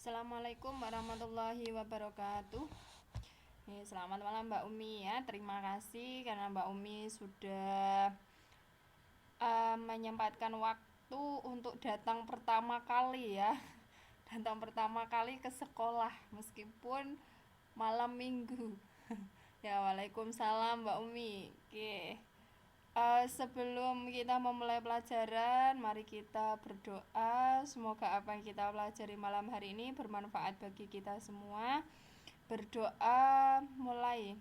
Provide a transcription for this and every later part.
Assalamualaikum warahmatullahi wabarakatuh. Selamat malam Mbak Umi ya. Terima kasih karena Mbak Umi sudah menyempatkan waktu untuk datang pertama kali ya. Datang pertama kali ke sekolah meskipun malam minggu. Ya, waalaikumsalam Mbak Umi. Oke. Sebelum kita memulai pelajaran, mari kita berdoa. Semoga apa yang kita pelajari malam hari ini bermanfaat bagi kita semua. Berdoa mulai.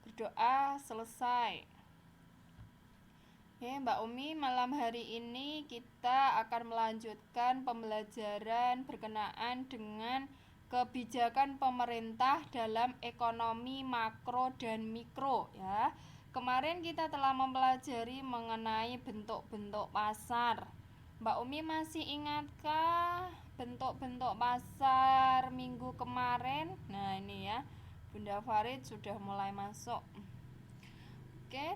Berdoa selesai. Oke, Mbak Umi, malam hari ini kita akan melanjutkan pembelajaran berkenaan dengan kebijakan pemerintah dalam ekonomi makro dan mikro ya. Kemarin kita telah mempelajari mengenai bentuk-bentuk pasar. Mbak Umi masih ingatkah bentuk-bentuk pasar minggu kemarin? Nah, ini ya. Bunda Farid sudah mulai masuk. Oke.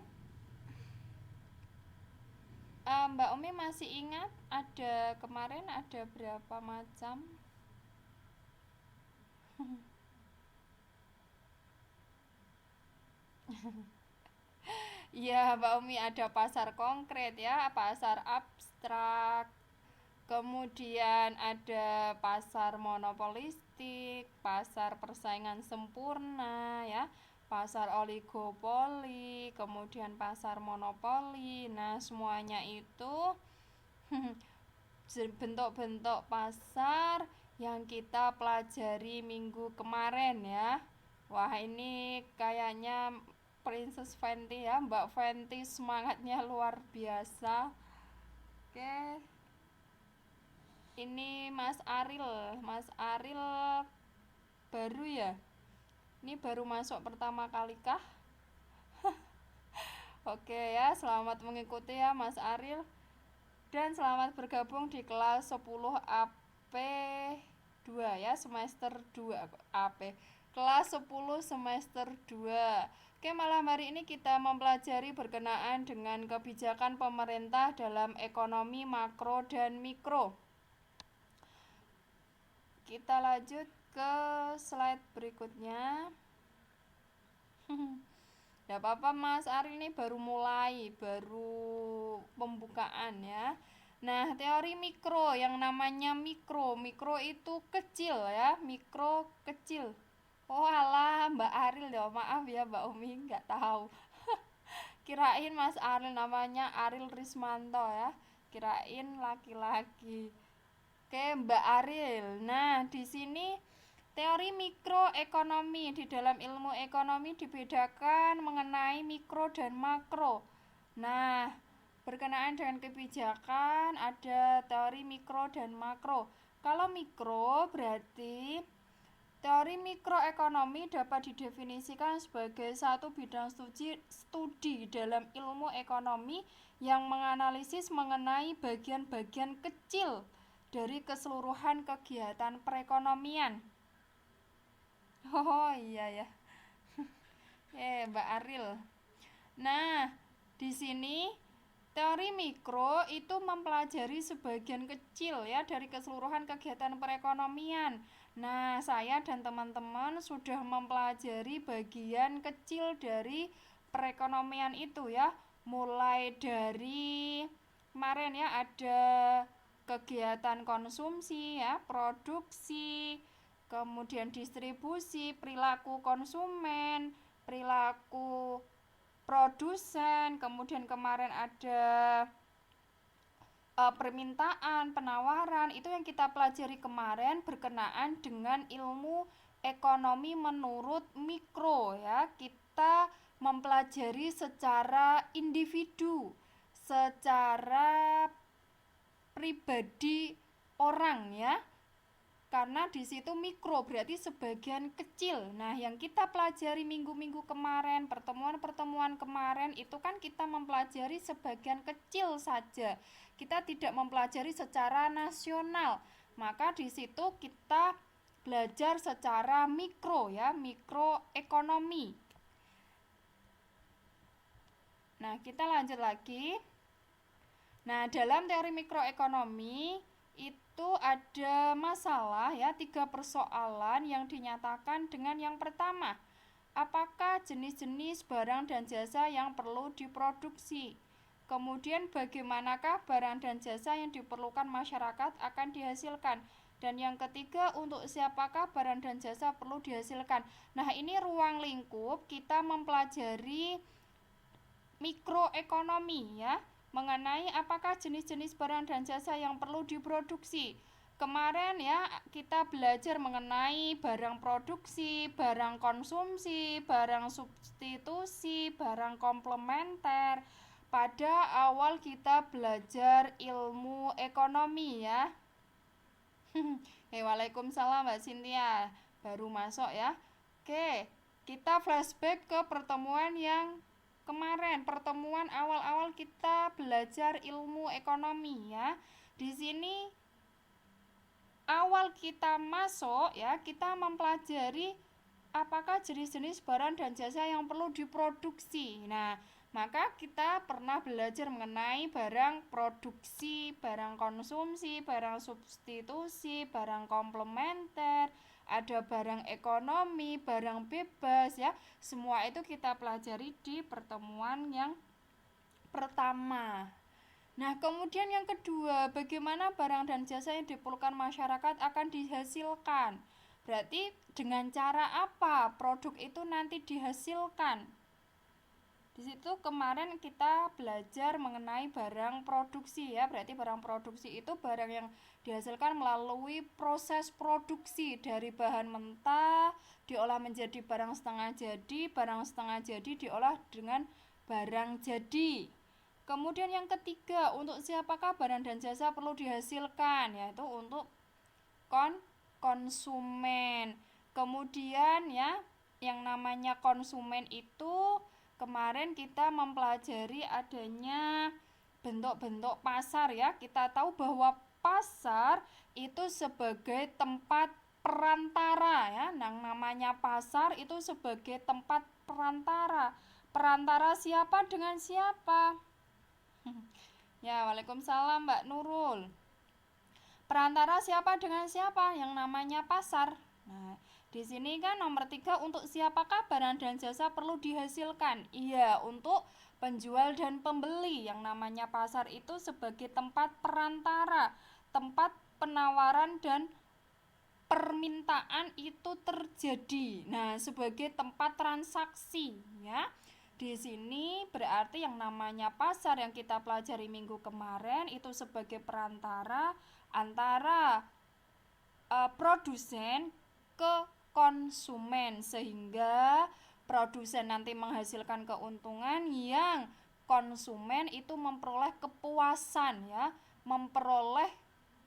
Mbak Umi masih ingat kemarin ada berapa macam? Ya, Mbak Umi ada pasar konkret ya, pasar abstrak. Kemudian ada pasar monopolistik, pasar persaingan sempurna ya, pasar oligopoli, kemudian pasar monopoli. Nah, semuanya itu bentuk-bentuk pasar yang kita pelajari minggu kemarin ya. Wah, ini kayaknya Princess Fenty ya, Mbak Fenty semangatnya luar biasa. Oke. Ini Mas Aril baru ya. Ini baru masuk pertama kali kah? Oke ya, selamat mengikuti ya Mas Aril. Dan selamat bergabung di kelas 10 AP 2 ya, semester 2 AP. Kelas 10 semester 2. Oke, malam hari ini kita mempelajari berkenaan dengan kebijakan pemerintah dalam ekonomi makro dan mikro. Kita lanjut ke slide berikutnya. Tidak apa-apa Mas Ari, ini baru pembukaan ya. Nah, teori mikro, yang namanya mikro itu kecil ya, mikro kecil. Oh alah, Mbak Aril ya, maaf ya Mbak Umi, nggak tahu. Kirain Mas Aril namanya Aril Rismanto ya, kirain laki-laki. Oke, Mbak Aril. Nah, di sini teori mikroekonomi. Di dalam ilmu ekonomi dibedakan mengenai mikro dan makro. Nah, berkenaan dengan kebijakan ada teori mikro dan makro. Kalau mikro berarti teori mikroekonomi dapat didefinisikan sebagai satu bidang studi dalam ilmu ekonomi yang menganalisis mengenai bagian-bagian kecil dari keseluruhan kegiatan perekonomian. Oh iya ya. Mbak Aril. Nah, di sini teori mikro itu mempelajari sebagian kecil ya dari keseluruhan kegiatan perekonomian. Nah, saya dan teman-teman sudah mempelajari bagian kecil dari perekonomian itu ya. Mulai dari kemarin ya ada kegiatan konsumsi ya, produksi, kemudian distribusi, perilaku konsumen, perilaku produsen, kemudian kemarin ada permintaan, penawaran. Itu yang kita pelajari kemarin berkenaan dengan ilmu ekonomi menurut mikro ya. Kita mempelajari secara individu, secara pribadi orang ya. Karena di situ mikro berarti sebagian kecil. Nah, yang kita pelajari minggu-minggu kemarin, pertemuan-pertemuan kemarin itu kan kita mempelajari sebagian kecil saja. Kita tidak mempelajari secara nasional. Maka di situ kita belajar secara mikro ya, mikroekonomi. Nah, kita lanjut lagi. Nah, dalam teori mikroekonomi itu ada masalah ya, 3 persoalan yang dinyatakan dengan yang pertama. Apakah jenis-jenis barang dan jasa yang perlu diproduksi? Kemudian bagaimanakah barang dan jasa yang diperlukan masyarakat akan dihasilkan? Dan yang ketiga, untuk siapakah barang dan jasa perlu dihasilkan? Nah, ini ruang lingkup kita mempelajari mikroekonomi ya, mengenai apakah jenis-jenis barang dan jasa yang perlu diproduksi. Kemarin ya kita belajar mengenai barang produksi, barang konsumsi, barang substitusi, barang komplementer. Pada awal kita belajar ilmu ekonomi ya. Waalaikumsalam Mbak Cynthia, baru masuk ya. Oke, kita flashback ke pertemuan yang kemarin, pertemuan awal-awal kita belajar ilmu ekonomi ya. Di sini awal kita masuk ya, kita mempelajari apakah jenis-jenis barang dan jasa yang perlu diproduksi. Nah, maka kita pernah belajar mengenai barang produksi, barang konsumsi, barang substitusi, barang komplementer, ada barang ekonomi, barang bebas ya. Semua itu kita pelajari di pertemuan yang pertama. Nah, kemudian yang kedua, bagaimana barang dan jasa yang diperlukan masyarakat akan dihasilkan? Berarti dengan cara apa produk itu nanti dihasilkan? Di situ kemarin kita belajar mengenai barang produksi ya. Berarti barang produksi itu barang yang dihasilkan melalui proses produksi dari bahan mentah diolah menjadi barang setengah jadi diolah dengan barang jadi. Kemudian yang ketiga, untuk siapakah barang dan jasa perlu dihasilkan? Yaitu untuk konsumen. Kemudian ya, yang namanya konsumen itu kemarin kita mempelajari adanya bentuk-bentuk pasar ya. Kita tahu bahwa pasar itu sebagai tempat perantara ya. Yang namanya pasar itu sebagai tempat perantara. Perantara siapa dengan siapa? Ya, waalaikumsalam Mbak Nurul. Perantara siapa dengan siapa? Yang namanya pasar. Nah, di sini kan nomor 3, untuk siapakah barang dan jasa perlu dihasilkan? Iya, untuk penjual dan pembeli. Yang namanya pasar itu sebagai tempat perantara, tempat penawaran dan permintaan itu terjadi. Nah, sebagai tempat transaksi ya. Di sini berarti yang namanya pasar yang kita pelajari minggu kemarin itu sebagai perantara antara produsen ke konsumen, sehingga produsen nanti menghasilkan keuntungan yang konsumen itu memperoleh kepuasan ya, memperoleh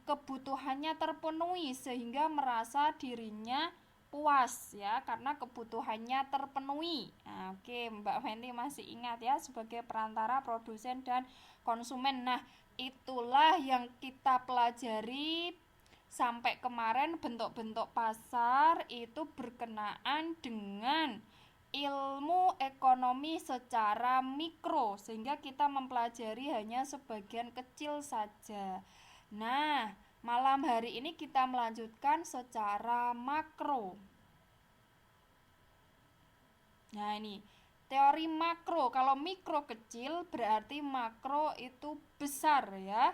kebutuhannya terpenuhi sehingga merasa dirinya puas ya karena kebutuhannya terpenuhi. Nah, oke, Mbak Fenty masih ingat ya sebagai perantara produsen dan konsumen. Nah, itulah yang kita pelajari sampai kemarin. Bentuk-bentuk pasar itu berkenaan dengan ilmu ekonomi secara mikro, sehingga kita mempelajari hanya sebagian kecil saja. Nah, malam hari ini kita melanjutkan secara makro. Nah, ini teori makro. Kalau mikro kecil berarti makro itu besar ya.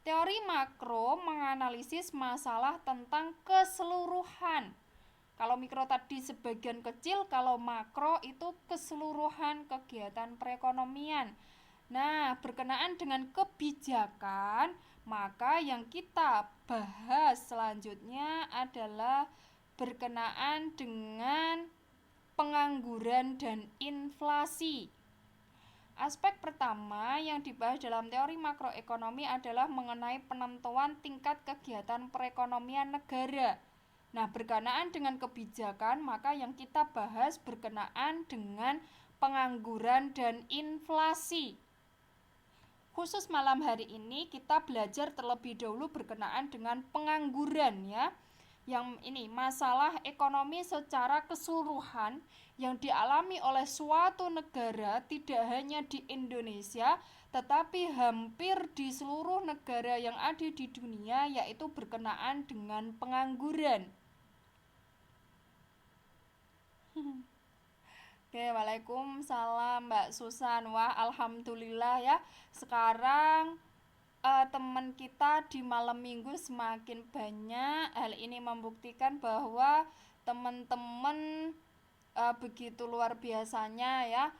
Teori makro menganalisis masalah tentang keseluruhan. Kalau mikro tadi sebagian kecil, kalau makro itu keseluruhan kegiatan perekonomian. Nah, berkenaan dengan kebijakan, maka yang kita bahas selanjutnya adalah berkenaan dengan pengangguran dan inflasi. Aspek pertama yang dibahas dalam teori makroekonomi adalah mengenai penentuan tingkat kegiatan perekonomian negara. Nah, berkenaan dengan kebijakan, maka yang kita bahas berkenaan dengan pengangguran dan inflasi. Khusus malam hari ini kita belajar terlebih dahulu berkenaan dengan pengangguran ya. Yang ini masalah ekonomi secara keseluruhan yang dialami oleh suatu negara, tidak hanya di Indonesia tetapi hampir di seluruh negara yang ada di dunia, yaitu berkenaan dengan pengangguran. Oke, waalaikumsalam Mbak Susan. Wah, alhamdulillah ya. Sekarang teman kita di malam minggu semakin banyak. Hal ini membuktikan bahwa teman-teman begitu luar biasanya ya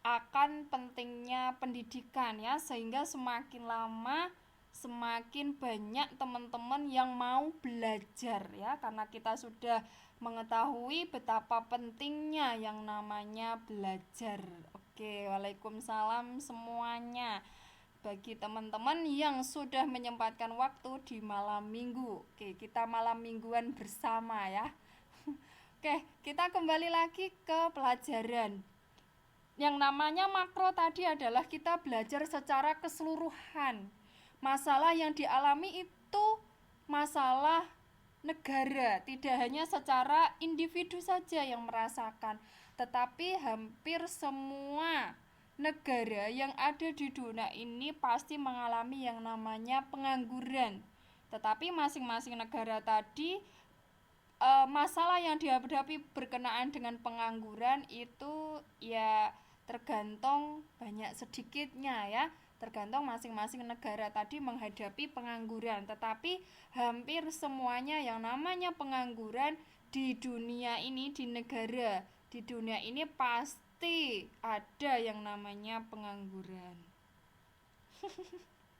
akan pentingnya pendidikan ya, sehingga semakin lama semakin banyak teman-teman yang mau belajar ya, karena kita sudah mengetahui betapa pentingnya yang namanya belajar. Oke, waalaikumsalam semuanya. Bagi teman-teman yang sudah menyempatkan waktu di malam minggu, oke, kita malam mingguan bersama ya. Oke, kita kembali lagi ke pelajaran. Yang namanya makro tadi adalah kita belajar secara keseluruhan. Masalah yang dialami itu masalah negara, tidak hanya secara individu saja yang merasakan, tetapi hampir semua negara yang ada di dunia ini pasti mengalami yang namanya pengangguran. Tetapi masing-masing negara tadi masalah yang dihadapi berkenaan dengan pengangguran itu ya tergantung banyak sedikitnya ya, tergantung masing-masing negara tadi menghadapi pengangguran. Tetapi hampir semuanya yang namanya pengangguran di dunia ini, di negara di dunia ini pasti ada yang namanya pengangguran.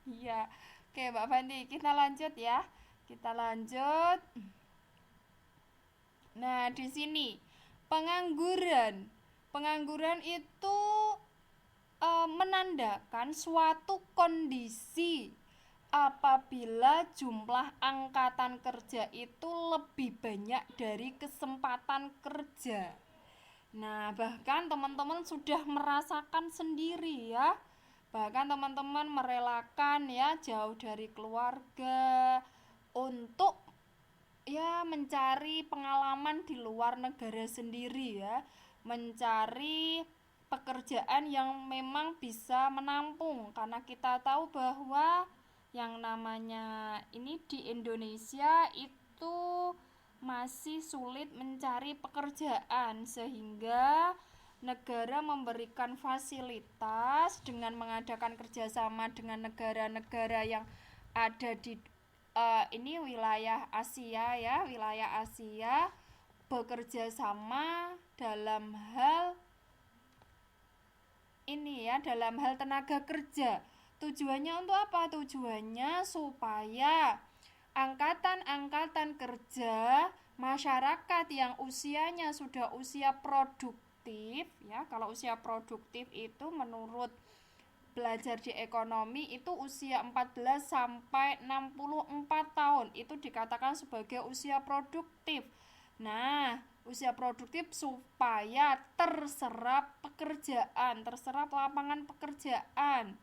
Iya. Oke Mbak Fandi, kita lanjut ya, kita lanjut. Nah, di sini pengangguran. Pengangguran itu menandakan suatu kondisi apabila jumlah angkatan kerja itu lebih banyak dari kesempatan kerja. Nah, bahkan teman-teman sudah merasakan sendiri ya. Bahkan teman-teman merelakan ya jauh dari keluarga untuk ya mencari pengalaman di luar negara sendiri ya, mencari pekerjaan yang memang bisa menampung, karena kita tahu bahwa yang namanya ini di Indonesia itu masih sulit mencari pekerjaan, sehingga negara memberikan fasilitas dengan mengadakan kerjasama dengan negara-negara yang ada di ini wilayah Asia ya, wilayah Asia bekerja sama dalam hal ini ya, dalam hal tenaga kerja. Tujuannya untuk apa? Tujuannya supaya angkatan-angkatan kerja masyarakat yang usianya sudah usia produktif ya. Kalau usia produktif itu menurut belajar di ekonomi itu usia 14 sampai 64 tahun itu dikatakan sebagai usia produktif. Nah, usia produktif supaya terserap pekerjaan, terserap lapangan pekerjaan.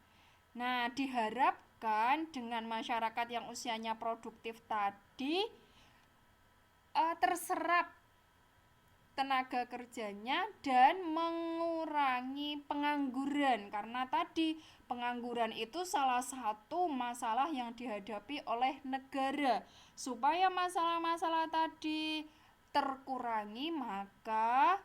Nah, diharapkan dengan masyarakat yang usianya produktif tadi terserap tenaga kerjanya dan mengurangi pengangguran, karena tadi pengangguran itu salah satu masalah yang dihadapi oleh negara. Supaya masalah-masalah tadi terkurangi, maka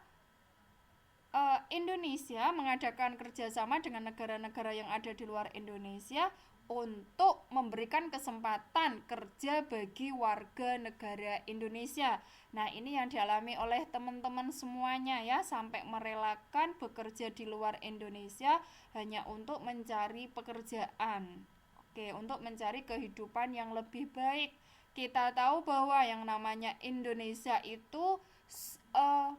Indonesia mengadakan kerjasama dengan negara-negara yang ada di luar Indonesia untuk memberikan kesempatan kerja bagi warga negara Indonesia. Nah, ini yang dialami oleh teman-teman semuanya ya, sampai merelakan bekerja di luar Indonesia hanya untuk mencari pekerjaan. Oke, untuk mencari kehidupan yang lebih baik. Kita tahu bahwa yang namanya Indonesia itu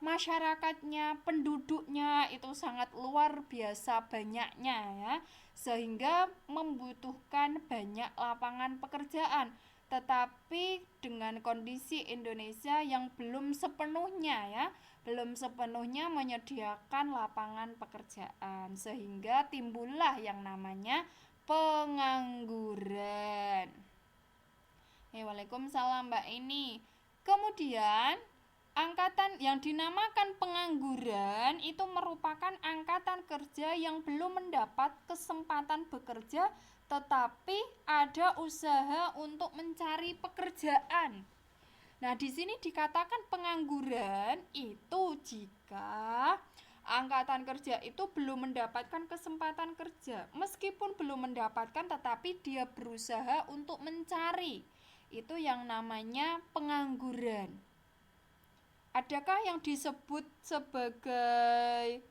masyarakatnya, penduduknya itu sangat luar biasa banyaknya ya, sehingga membutuhkan banyak lapangan pekerjaan. Tetapi dengan kondisi Indonesia yang belum sepenuhnya menyediakan lapangan pekerjaan, sehingga timbullah yang namanya pengangguran. Waalaikumsalam Mbak ini. Kemudian angkatan yang dinamakan pengangguran itu merupakan angkatan kerja yang belum mendapat kesempatan bekerja tetapi ada usaha untuk mencari pekerjaan. Nah, di sini dikatakan pengangguran itu jika angkatan kerja itu belum mendapatkan kesempatan kerja. Meskipun belum mendapatkan tetapi dia berusaha untuk mencari. Itu yang namanya pengangguran. Adakah yang disebut sebagai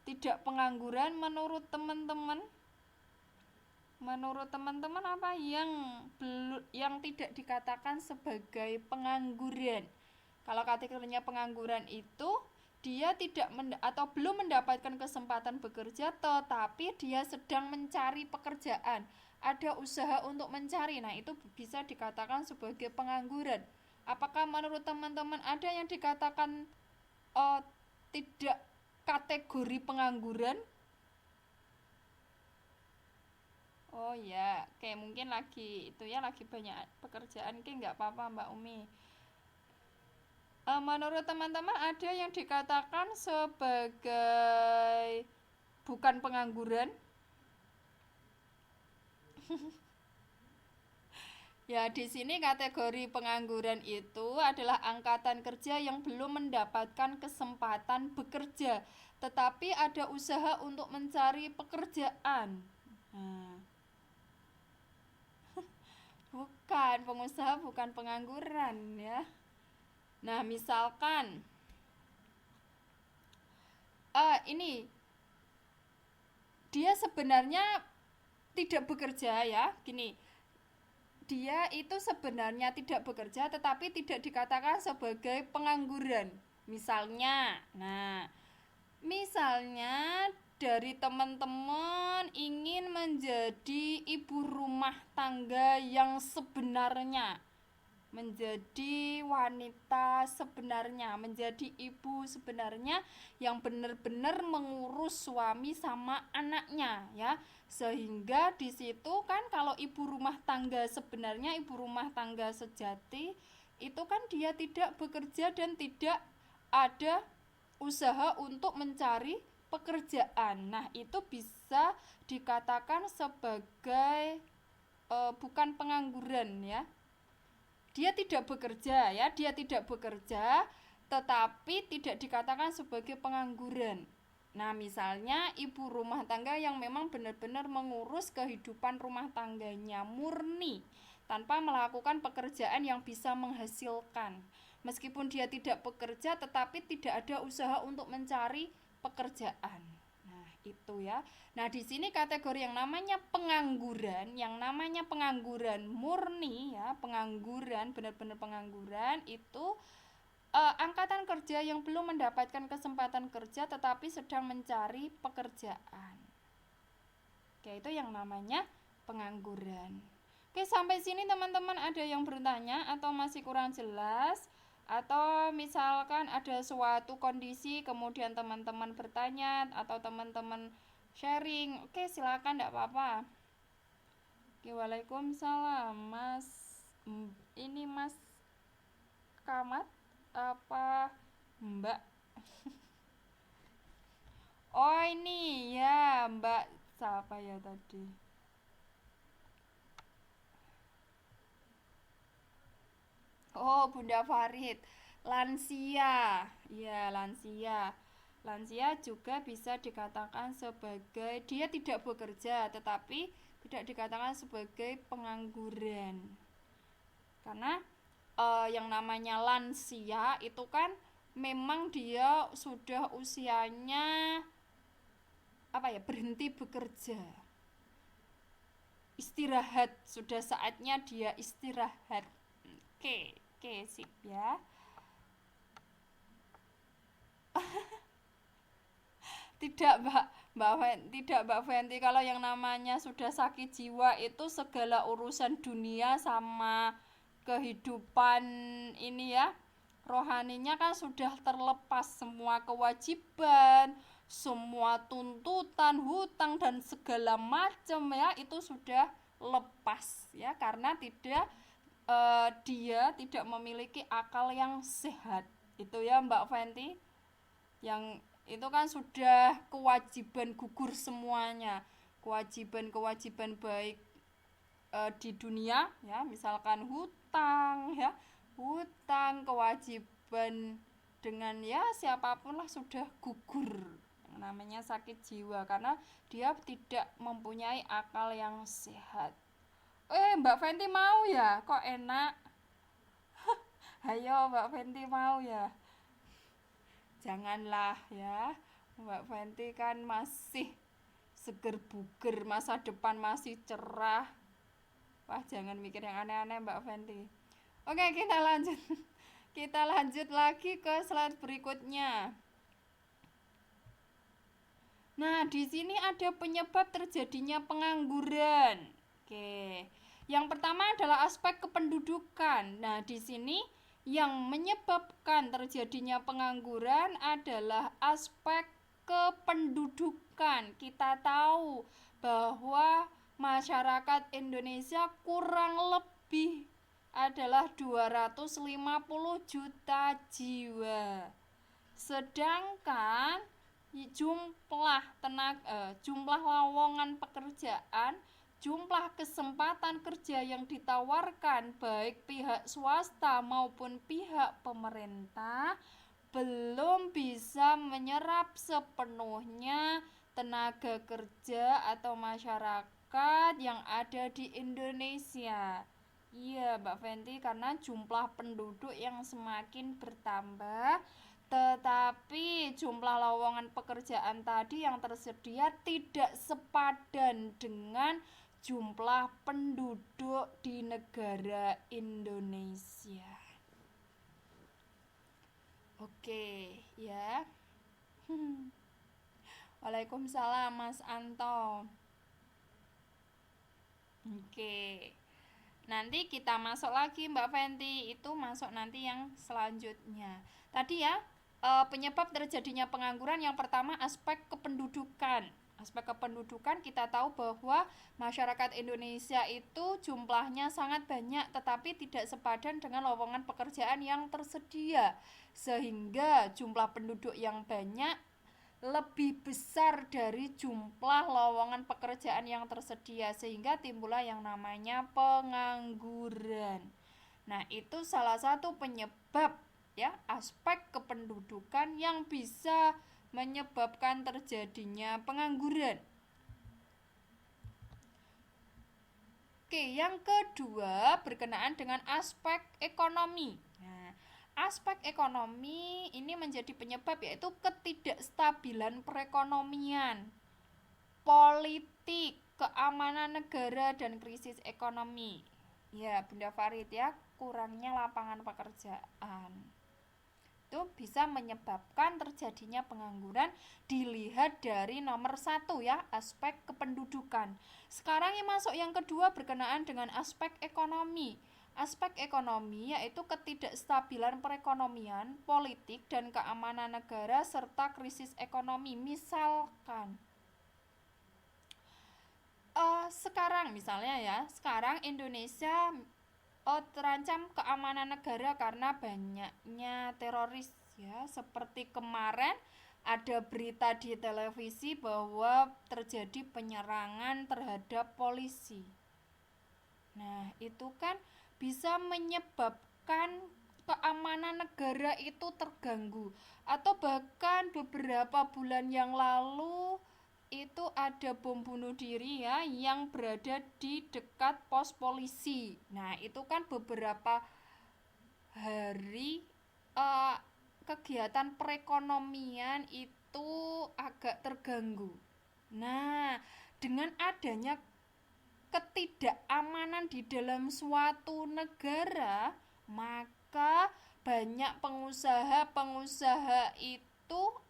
tidak pengangguran menurut teman-teman? Menurut teman-teman apa yang tidak dikatakan sebagai pengangguran? Kalau kategorinya pengangguran itu dia tidak atau belum mendapatkan kesempatan bekerja tetapi dia sedang mencari pekerjaan. Ada usaha untuk mencari. Nah, itu bisa dikatakan sebagai pengangguran. Apakah menurut teman-teman ada yang dikatakan tidak kategori pengangguran? Oh ya, kayak mungkin lagi itu ya lagi banyak pekerjaan, kayak nggak apa-apa Mbak Umi. Menurut teman-teman ada yang dikatakan sebagai bukan pengangguran? Ya, di sini kategori pengangguran itu adalah angkatan kerja yang belum mendapatkan kesempatan bekerja, tetapi ada usaha untuk mencari pekerjaan. Nah, bukan pengusaha, bukan pengangguran ya. Nah, misalkan ini dia sebenarnya tidak bekerja ya, gini. Dia itu sebenarnya tidak bekerja tetapi tidak dikatakan sebagai pengangguran. Misalnya dari teman-teman ingin menjadi ibu rumah tangga yang sebenarnya, menjadi wanita sebenarnya, menjadi ibu sebenarnya yang benar-benar mengurus suami sama anaknya ya. Sehingga di situ kan kalau ibu rumah tangga sebenarnya, ibu rumah tangga sejati itu kan dia tidak bekerja dan tidak ada usaha untuk mencari pekerjaan. Nah, itu bisa dikatakan sebagai bukan pengangguran ya. Dia tidak bekerja ya, tetapi tidak dikatakan sebagai pengangguran. Nah, misalnya ibu rumah tangga yang memang benar-benar mengurus kehidupan rumah tangganya murni tanpa melakukan pekerjaan yang bisa menghasilkan. Meskipun dia tidak bekerja tetapi tidak ada usaha untuk mencari pekerjaan. Nah, itu ya. Nah, di sini kategori yang namanya pengangguran murni ya, pengangguran, benar-benar pengangguran itu angkatan kerja yang belum mendapatkan kesempatan kerja tetapi sedang mencari pekerjaan. Oke, itu yang namanya pengangguran. Oke, sampai sini teman-teman ada yang bertanya atau masih kurang jelas? Atau misalkan ada suatu kondisi kemudian teman-teman bertanya atau teman-teman sharing, oke silakan, tidak apa-apa. Oke, waalaikumsalam Mas. Ini Mas Kamat apa Mbak? Oh ini ya Mbak siapa ya tadi? Oh, Bunda Farid. Lansia. Ya, lansia. Lansia juga bisa dikatakan sebagai dia tidak bekerja tetapi tidak dikatakan sebagai pengangguran. Karena yang namanya lansia itu kan memang dia sudah usianya berhenti bekerja. Istirahat, sudah saatnya dia istirahat. Oke, sip ya. Tidak Mbak Fenty, kalau yang namanya sudah sakit jiwa itu segala urusan dunia sama kehidupan ini ya, rohaninya kan sudah terlepas, semua kewajiban, semua tuntutan, hutang dan segala macam ya itu sudah lepas ya, karena tidak dia tidak memiliki akal yang sehat. Itu ya Mbak Fenty, yang itu kan sudah kewajiban gugur semuanya, kewajiban-kewajiban baik di dunia ya, misalkan hutang ya, hutang, kewajiban dengan ya siapapun lah sudah gugur, yang namanya sakit jiwa karena dia tidak mempunyai akal yang sehat. Mbak Fenty mau ya? Kok enak? Hayo Mbak Fenty mau ya? Janganlah ya. Mbak Fenty kan masih seger buger, masa depan masih cerah. Wah, jangan mikir yang aneh-aneh Mbak Fenty. Oke, kita lanjut. Kita lanjut lagi ke slide berikutnya. Nah, di sini ada penyebab terjadinya pengangguran. Oke. Yang pertama adalah aspek kependudukan. Nah, di sini yang menyebabkan terjadinya pengangguran adalah aspek kependudukan. Kita tahu bahwa masyarakat Indonesia kurang lebih adalah 250 juta jiwa. Sedangkan jumlah lowongan pekerjaan, jumlah kesempatan kerja yang ditawarkan baik pihak swasta maupun pihak pemerintah belum bisa menyerap sepenuhnya tenaga kerja atau masyarakat yang ada di Indonesia. Iya Mbak Fenty, karena jumlah penduduk yang semakin bertambah, tetapi jumlah lowongan pekerjaan tadi yang tersedia tidak sepadan dengan jumlah penduduk di negara Indonesia. Oke, ya. Waalaikumsalam Mas Anto. Oke. Nanti kita masuk lagi Mbak Fenty, itu masuk nanti yang selanjutnya. Tadi ya, penyebab terjadinya pengangguran yang pertama aspek kependudukan. Aspek kependudukan kita tahu bahwa masyarakat Indonesia itu jumlahnya sangat banyak tetapi tidak sepadan dengan lowongan pekerjaan yang tersedia. Sehingga jumlah penduduk yang banyak lebih besar dari jumlah lowongan pekerjaan yang tersedia sehingga timbullah yang namanya pengangguran. Nah, itu salah satu penyebab ya, aspek kependudukan yang bisa menyebabkan terjadinya pengangguran. Oke, yang kedua berkenaan dengan aspek ekonomi. Nah, aspek ekonomi ini menjadi penyebab yaitu ketidakstabilan perekonomian, politik, keamanan negara, dan krisis ekonomi. Ya, Bunda Farid ya, kurangnya lapangan pekerjaan. Itu bisa menyebabkan terjadinya pengangguran dilihat dari nomor 1 ya, aspek kependudukan. Sekarang yang masuk yang kedua berkenaan dengan aspek ekonomi. Aspek ekonomi yaitu ketidakstabilan perekonomian, politik, dan keamanan negara serta krisis ekonomi. Misalkan sekarang misalnya ya, sekarang Indonesia terancam keamanan negara karena banyaknya teroris ya. Seperti kemarin ada berita di televisi bahwa terjadi penyerangan terhadap polisi. Nah, itu kan bisa menyebabkan keamanan negara itu terganggu. Atau bahkan beberapa bulan yang lalu itu ada bom bunuh diri ya yang berada di dekat pos polisi. Nah, itu kan beberapa hari kegiatan perekonomian itu agak terganggu. Nah, dengan adanya ketidakamanan di dalam suatu negara, maka banyak pengusaha-pengusaha itu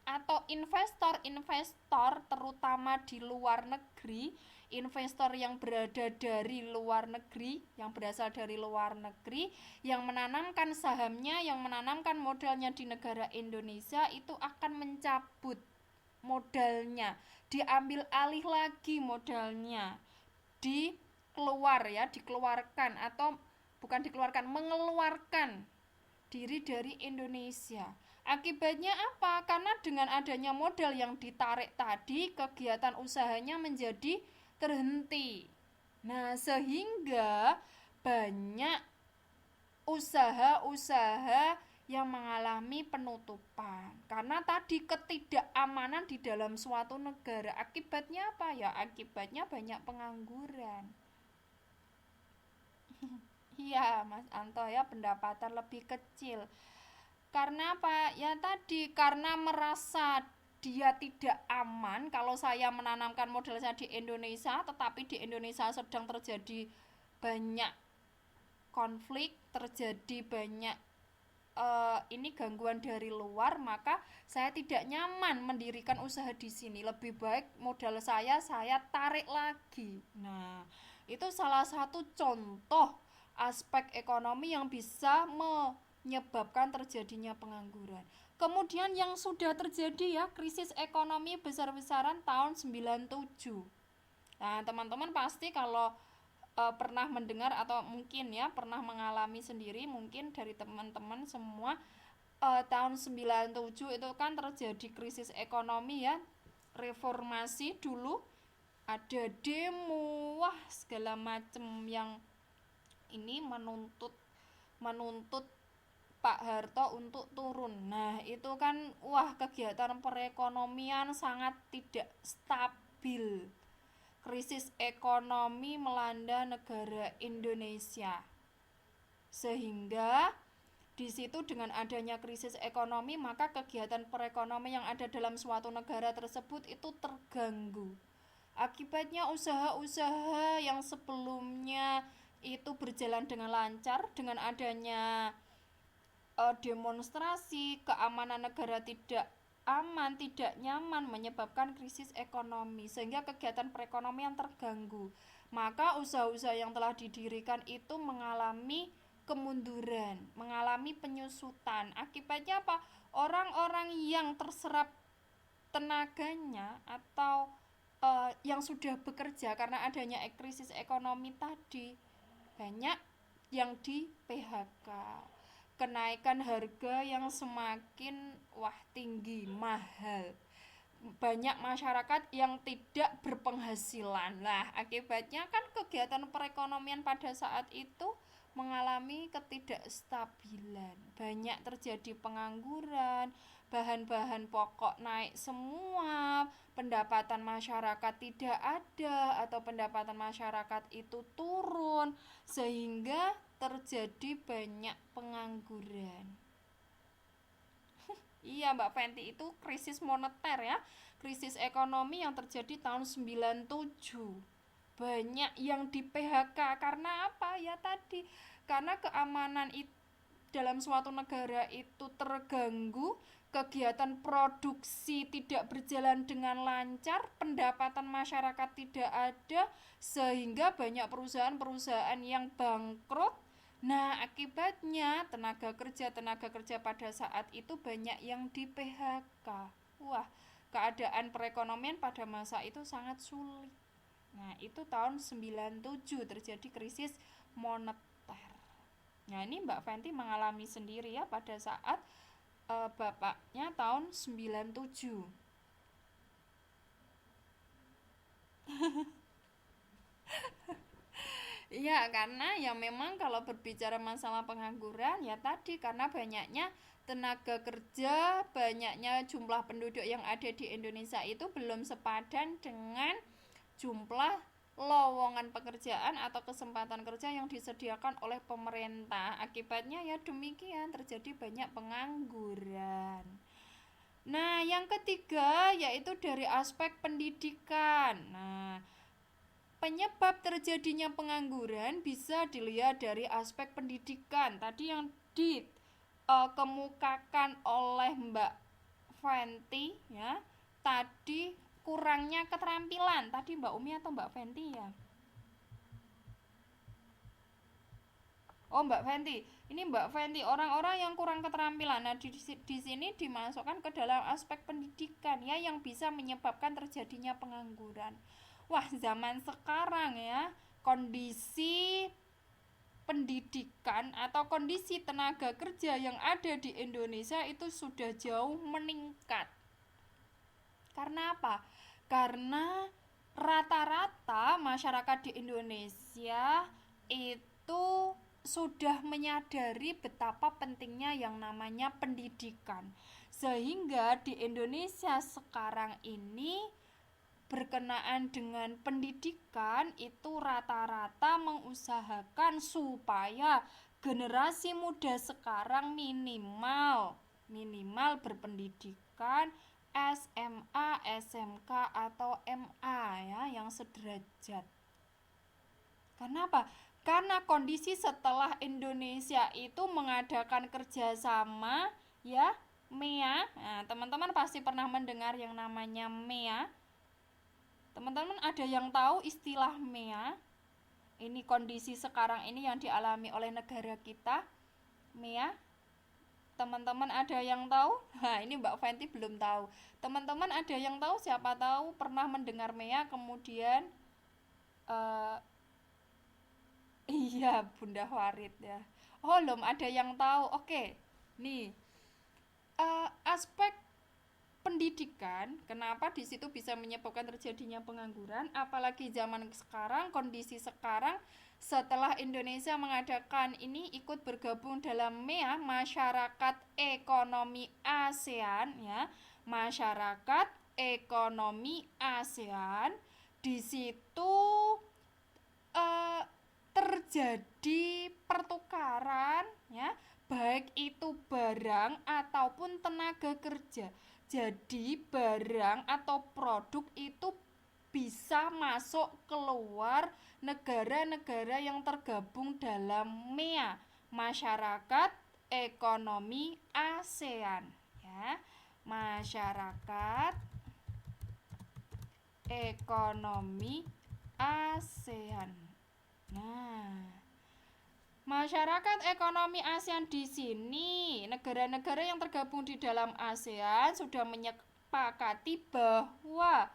atau investor-investor terutama di luar negeri, investor yang berada dari luar negeri, yang berasal dari luar negeri, yang menanamkan sahamnya, yang menanamkan modalnya di negara Indonesia itu akan mencabut modalnya, diambil alih lagi modalnya, dikeluarkan atau bukan dikeluarkan, mengeluarkan diri dari Indonesia. Akibatnya apa? Karena dengan adanya modal yang ditarik tadi, kegiatan usahanya menjadi terhenti. Nah, sehingga banyak usaha-usaha yang mengalami penutupan karena tadi ketidakamanan di dalam suatu negara. Akibatnya apa ya? Akibatnya banyak pengangguran. Iya, Mas Anto ya, pendapatan lebih kecil. Karena apa? Ya tadi karena merasa dia tidak aman kalau saya menanamkan modal saya di Indonesia, tetapi di Indonesia sedang terjadi banyak konflik, terjadi banyak ini gangguan dari luar, maka saya tidak nyaman mendirikan usaha di sini. Lebih baik modal saya tarik lagi. Nah, itu salah satu contoh aspek ekonomi yang bisa menyebabkan terjadinya pengangguran. Kemudian yang sudah terjadi ya, krisis ekonomi besar-besaran tahun 97. Nah, teman-teman pasti kalau pernah mendengar atau mungkin ya pernah mengalami sendiri, mungkin dari teman-teman semua, tahun 97 itu kan terjadi krisis ekonomi ya, reformasi dulu, ada demo, wah segala macam yang ini menuntut menuntut Pak Harto untuk turun. Nah, itu kan wah kegiatan perekonomian sangat tidak stabil. Krisis ekonomi melanda negara Indonesia. Sehingga di situ dengan adanya krisis ekonomi, maka kegiatan perekonomian yang ada dalam suatu negara tersebut itu terganggu. Akibatnya usaha-usaha yang sebelumnya itu berjalan dengan lancar, dengan adanya demonstrasi, keamanan negara tidak aman, tidak nyaman, menyebabkan krisis ekonomi sehingga kegiatan perekonomian terganggu. Maka usaha-usaha yang telah didirikan itu mengalami kemunduran, mengalami penyusutan. Akibatnya apa? Orang-orang yang terserap tenaganya atau yang sudah bekerja karena adanya krisis ekonomi tadi, banyak yang di PHK. Kenaikan harga yang semakin tinggi, mahal. Banyak masyarakat yang tidak berpenghasilan. Lah, akibatnya kan kegiatan perekonomian pada saat itu mengalami ketidakstabilan. Banyak terjadi pengangguran, bahan-bahan pokok naik semua, pendapatan masyarakat tidak ada atau pendapatan masyarakat itu turun, sehingga terjadi banyak pengangguran. Iya Mbak Fenty, itu krisis moneter ya, krisis ekonomi yang terjadi tahun 97. Banyak yang di PHK karena apa? Ya tadi, karena keamanan dalam suatu negara itu terganggu, kegiatan produksi tidak berjalan dengan lancar, pendapatan masyarakat tidak ada, sehingga banyak perusahaan-perusahaan yang bangkrut. Nah, akibatnya tenaga kerja pada saat itu banyak yang di PHK. Wah, keadaan perekonomian pada masa itu sangat sulit. Nah, itu tahun 97 terjadi krisis moneter. Nah, ini Mbak Fenty mengalami sendiri ya pada saat bapaknya tahun 97. Iya, karena ya memang kalau berbicara masalah pengangguran ya tadi karena banyaknya tenaga kerja, banyaknya jumlah penduduk yang ada di Indonesia itu belum sepadan dengan jumlah lowongan pekerjaan atau kesempatan kerja yang disediakan oleh pemerintah. Akibatnya ya demikian terjadi banyak pengangguran. Nah, yang ketiga yaitu dari aspek pendidikan. Nah, penyebab terjadinya pengangguran bisa dilihat dari aspek pendidikan. Tadi yang dikemukakan oleh Mbak Fenty ya. Tadi kurangnya keterampilan. Tadi Mbak Umi atau Mbak Fenty ya? Oh Mbak Fenty, ini Mbak Fenty, orang-orang yang kurang keterampilan. Nah di sini dimasukkan ke dalam aspek pendidikan ya yang bisa menyebabkan terjadinya pengangguran. Wah zaman sekarang ya kondisi pendidikan atau kondisi tenaga kerja yang ada di Indonesia itu sudah jauh meningkat. Karena apa? Karena rata-rata masyarakat di Indonesia itu sudah menyadari betapa pentingnya yang namanya pendidikan. Sehingga di Indonesia sekarang ini berkenaan dengan pendidikan itu rata-rata mengusahakan supaya generasi muda sekarang minimal berpendidikan SMA, SMK atau MA ya yang sederajat. Kenapa? Karena kondisi setelah Indonesia itu mengadakan kerjasama ya MEA. Nah, teman-teman pasti pernah mendengar yang namanya MEA. Teman-teman ada yang tahu istilah MEA? Ini kondisi sekarang ini yang dialami oleh negara kita. MEA. Teman-teman ada yang tahu? Nah, ini Mbak Fenty belum tahu. Teman-teman ada yang tahu? Siapa tahu pernah mendengar MEA kemudian iya, Bunda Warid ya. Oh, belum ada yang tahu. Oke. Nih, aspek pendidikan, kenapa di situ bisa menyebabkan terjadinya pengangguran, apalagi zaman sekarang, kondisi sekarang setelah Indonesia mengadakan ini ikut bergabung dalam MEA, Masyarakat Ekonomi ASEAN ya. Masyarakat Ekonomi ASEAN di situ terjadi pertukaran ya, baik itu barang ataupun tenaga kerja. Jadi barang atau produk itu bisa masuk keluar negara-negara yang tergabung dalam MEA, Masyarakat Ekonomi ASEAN ya. Masyarakat Ekonomi ASEAN. Nah, masyarakat ekonomi ASEAN di sini, negara-negara yang tergabung di dalam ASEAN sudah menyepakati bahwa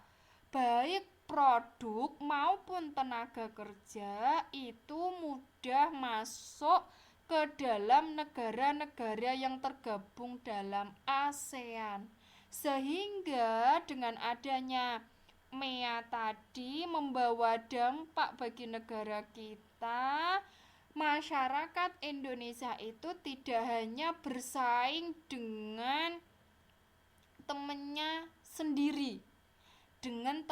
baik produk maupun tenaga kerja itu mudah masuk ke dalam negara-negara yang tergabung dalam ASEAN. Sehingga dengan adanya MEA tadi membawa dampak bagi negara kita. Masyarakat Indonesia itu tidak hanya bersaing dengan temannya sendiri, dengan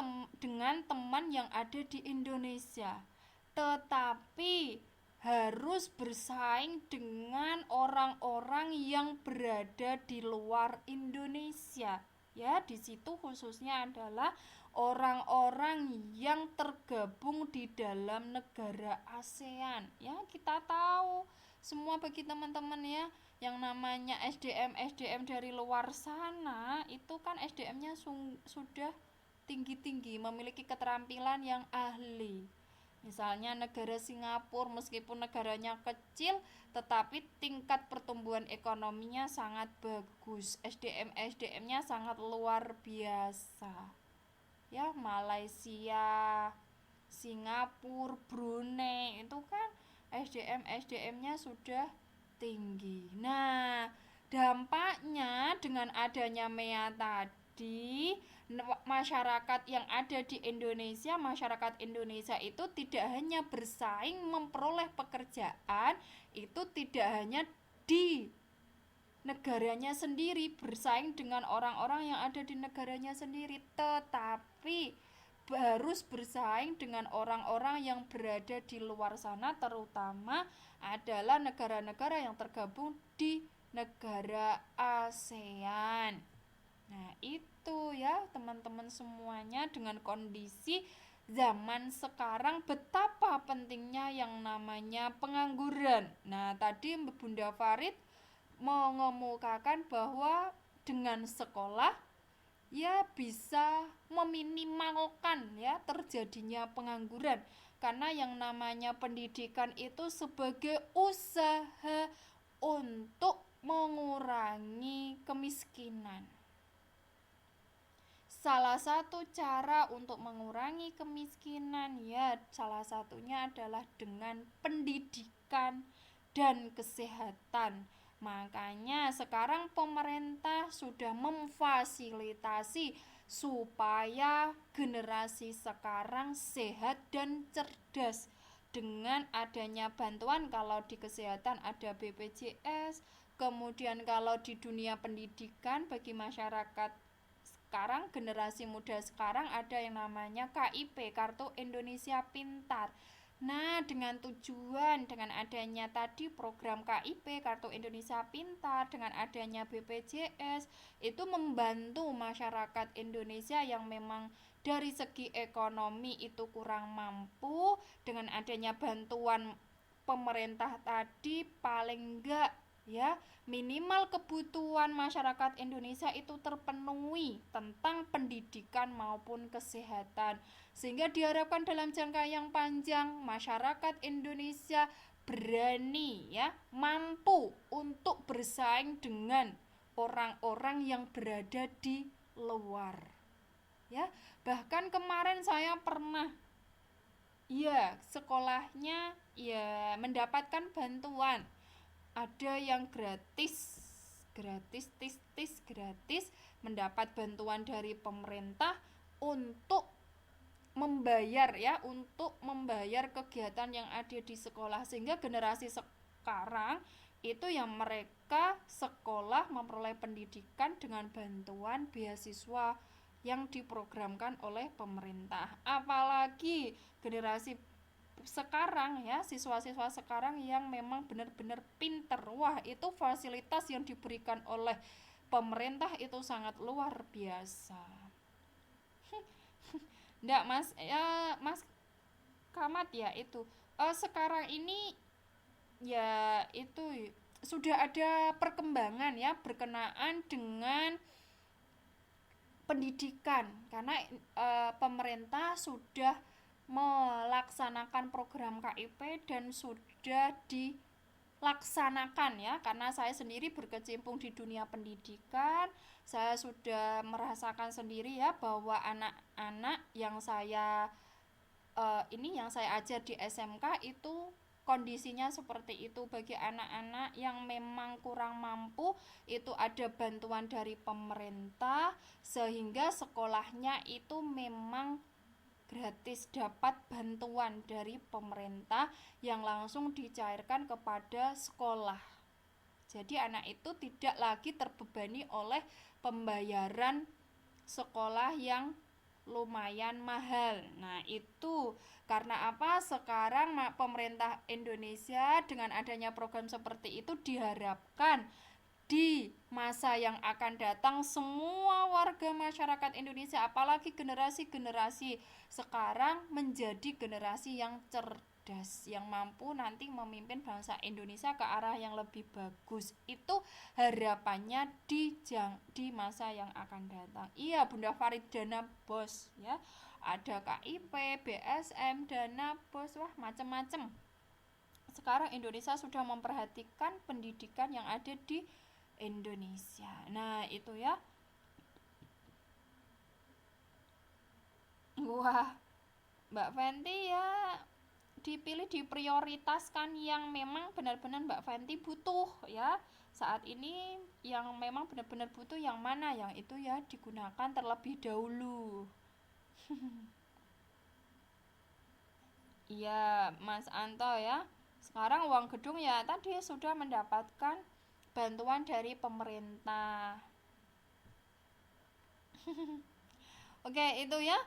teman yang ada di Indonesia, tetapi harus bersaing dengan orang-orang yang berada di luar Indonesia. Ya, di situ khususnya adalah orang-orang yang tergabung di dalam negara ASEAN. Ya, kita tahu semua bagi teman-teman ya, yang namanya SDM dari luar sana itu kan SDM-nya sudah tinggi-tinggi, memiliki keterampilan yang ahli. Misalnya negara Singapura, meskipun negaranya kecil tetapi tingkat pertumbuhan ekonominya sangat bagus. SDM-nya sangat luar biasa. Ya, Malaysia, Singapura, Brunei itu kan SDM-nya sudah tinggi. Nah, dampaknya dengan adanya MEA tadi, masyarakat yang ada di Indonesia, masyarakat Indonesia itu tidak hanya bersaing memperoleh pekerjaan, itu tidak hanya di negaranya sendiri, bersaing dengan orang-orang yang ada di negaranya sendiri, tetapi harus bersaing dengan orang-orang yang berada di luar sana, terutama adalah negara-negara yang tergabung di negara ASEAN. Nah, itu ya teman-teman semuanya, dengan kondisi zaman sekarang betapa pentingnya yang namanya pengangguran. Nah, tadi Bunda Farid mengemukakan bahwa dengan sekolah ya bisa meminimalkan ya terjadinya pengangguran, karena yang namanya pendidikan itu sebagai usaha untuk mengurangi kemiskinan. salah satu cara untuk mengurangi kemiskinan ya salah satunya adalah dengan pendidikan dan kesehatan. Makanya sekarang pemerintah sudah memfasilitasi supaya generasi sekarang sehat dan cerdas dengan adanya bantuan. Kalau di kesehatan ada BPJS, kemudian kalau di dunia pendidikan bagi masyarakat sekarang, generasi muda sekarang ada yang namanya KIP, Kartu Indonesia Pintar. Nah, dengan adanya tadi program KIP, Kartu Indonesia Pintar, dengan adanya BPJS, itu membantu masyarakat Indonesia yang memang dari segi ekonomi itu kurang mampu. Dengan adanya bantuan pemerintah tadi, paling enggak ya minimal kebutuhan masyarakat Indonesia itu terpenuhi tentang pendidikan maupun kesehatan, sehingga diharapkan dalam jangka yang panjang masyarakat Indonesia berani ya mampu untuk bersaing dengan orang-orang yang berada di luar ya. Bahkan kemarin saya pernah ya sekolahnya ya mendapatkan bantuan, ada yang gratis mendapat bantuan dari pemerintah untuk membayar kegiatan yang ada di sekolah, sehingga generasi sekarang itu yang mereka sekolah memperoleh pendidikan dengan bantuan beasiswa yang diprogramkan oleh pemerintah. Apalagi generasi sekarang ya, siswa-siswa sekarang yang memang benar-benar pinter, wah itu fasilitas yang diberikan oleh pemerintah itu sangat luar biasa. Nggak mas ya mas Kamat ya itu sekarang ini ya itu sudah ada perkembangan ya berkenaan dengan pendidikan, karena pemerintah sudah melaksanakan program KIP dan sudah dilaksanakan ya, karena saya sendiri berkecimpung di dunia pendidikan. Saya sudah merasakan sendiri ya bahwa anak-anak yang saya ajar di SMK itu kondisinya seperti itu. Bagi anak-anak yang memang kurang mampu itu ada bantuan dari pemerintah, sehingga sekolahnya itu memang gratis, dapat bantuan dari pemerintah yang langsung dicairkan kepada sekolah. Jadi anak itu tidak lagi terbebani oleh pembayaran sekolah yang lumayan mahal. Nah, itu karena apa? Sekarang pemerintah Indonesia dengan adanya program seperti itu diharapkan di masa yang akan datang semua warga masyarakat Indonesia, apalagi generasi-generasi sekarang, menjadi generasi yang cerdas, yang mampu nanti memimpin bangsa Indonesia ke arah yang lebih bagus. Itu harapannya di masa yang akan datang. Iya, Bunda Farid, dana bos ya. Ada KIP, BSM, dana bos, wah macam-macam. Sekarang Indonesia sudah memperhatikan pendidikan yang ada di Indonesia. Nah, itu ya. Wah, Mbak Fenty ya dipilih, diprioritaskan yang memang benar-benar Mbak Fenty butuh ya. Saat ini yang memang benar-benar butuh yang mana, yang itu ya digunakan terlebih dahulu. Iya, Mas Anto ya. Sekarang uang gedung ya tadi sudah mendapatkan bantuan dari pemerintah. Oke, itu ya.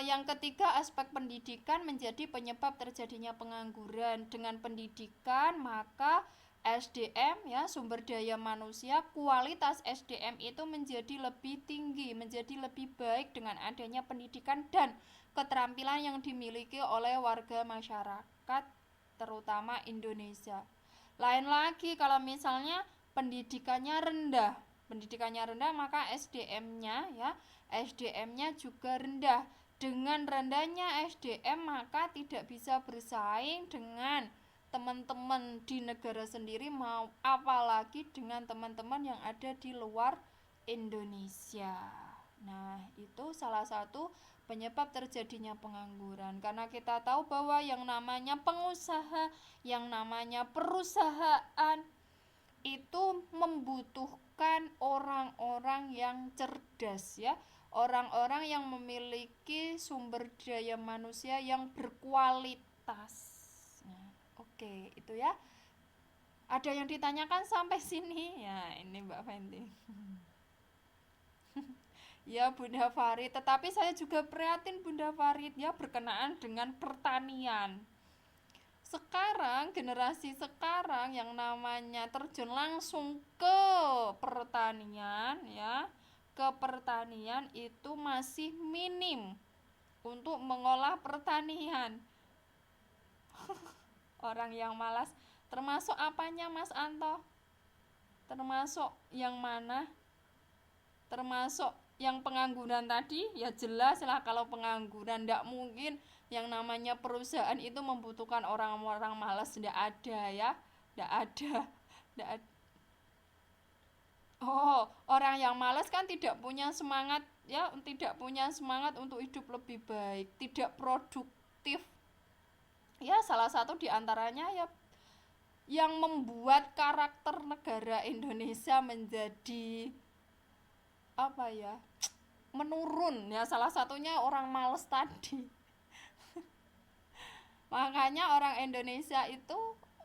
Yang ketiga, aspek pendidikan menjadi penyebab terjadinya pengangguran. Dengan pendidikan, maka SDM ya, sumber daya manusia, kualitas SDM itu menjadi lebih tinggi, menjadi lebih baik dengan adanya pendidikan dan keterampilan yang dimiliki oleh warga masyarakat terutama Indonesia. Lain lagi kalau misalnya pendidikannya rendah maka SDM-nya juga rendah. Dengan rendahnya SDM maka tidak bisa bersaing dengan teman-teman di negara sendiri, apalagi dengan teman-teman yang ada di luar Indonesia. Nah, itu salah satu penyebab terjadinya pengangguran. Karena kita tahu bahwa yang namanya pengusaha, yang namanya perusahaan itu membutuhkan orang-orang yang cerdas ya. Orang-orang yang memiliki sumber daya manusia yang berkualitas. Nah, oke, itu ya. Ada yang ditanyakan sampai sini? Ya, ini Mbak Fenty. Ya Bunda Farid, tetapi saya juga prihatin Bunda Farid ya berkenaan dengan pertanian. Sekarang generasi sekarang yang namanya terjun langsung ke pertanian ya, ke pertanian itu masih minim untuk mengolah pertanian. Orang yang malas termasuk apanya Mas Anto? Termasuk yang mana? Termasuk yang pengangguran tadi? Ya jelas lah, kalau pengangguran tidak mungkin yang namanya perusahaan itu membutuhkan orang-orang malas, tidak ada ya, tidak ada, tidak ada. Oh, orang yang malas kan tidak punya semangat ya, tidak punya semangat untuk hidup lebih baik, tidak produktif. Ya salah satu diantaranya ya yang membuat karakter negara Indonesia menjadi apa ya, menurun ya, salah satunya orang males tadi. Makanya orang Indonesia itu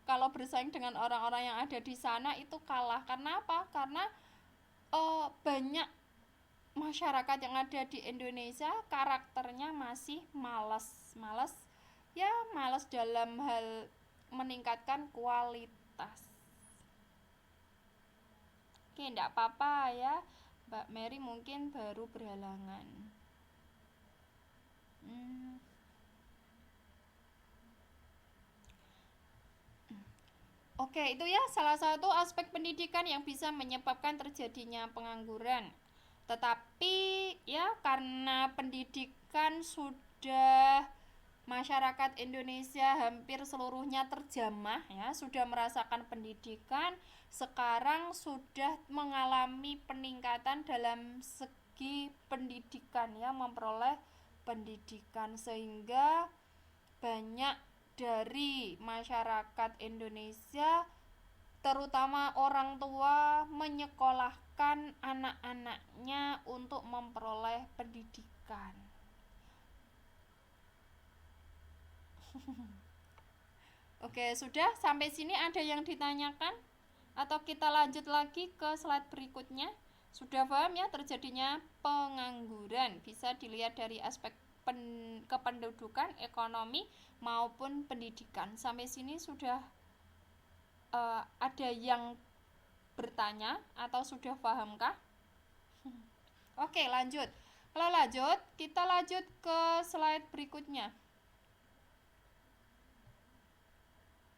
kalau bersaing dengan orang-orang yang ada di sana itu kalah. Karena apa? Karena banyak masyarakat yang ada di Indonesia karakternya masih malas ya, malas dalam hal meningkatkan kualitas. Oke, enggak apa-apa ya, Mbak Mary mungkin baru berhalangan. Oke, itu ya salah satu aspek pendidikan yang bisa menyebabkan terjadinya pengangguran. Tetapi ya karena pendidikan sudah, masyarakat Indonesia hampir seluruhnya terjamah ya, sudah merasakan pendidikan, sekarang sudah mengalami peningkatan dalam segi pendidikan ya, memperoleh pendidikan, sehingga banyak dari masyarakat Indonesia terutama orang tua menyekolahkan anak-anaknya untuk memperoleh pendidikan. Oke, sudah sampai sini ada yang ditanyakan? Atau kita lanjut lagi ke slide berikutnya? Sudah paham ya terjadinya pengangguran? Bisa dilihat dari aspek kependudukan, ekonomi, maupun pendidikan. Sampai sini sudah ada yang bertanya atau sudah pahamkah? Oke, lanjut. Kalau lanjut, kita lanjut ke slide berikutnya.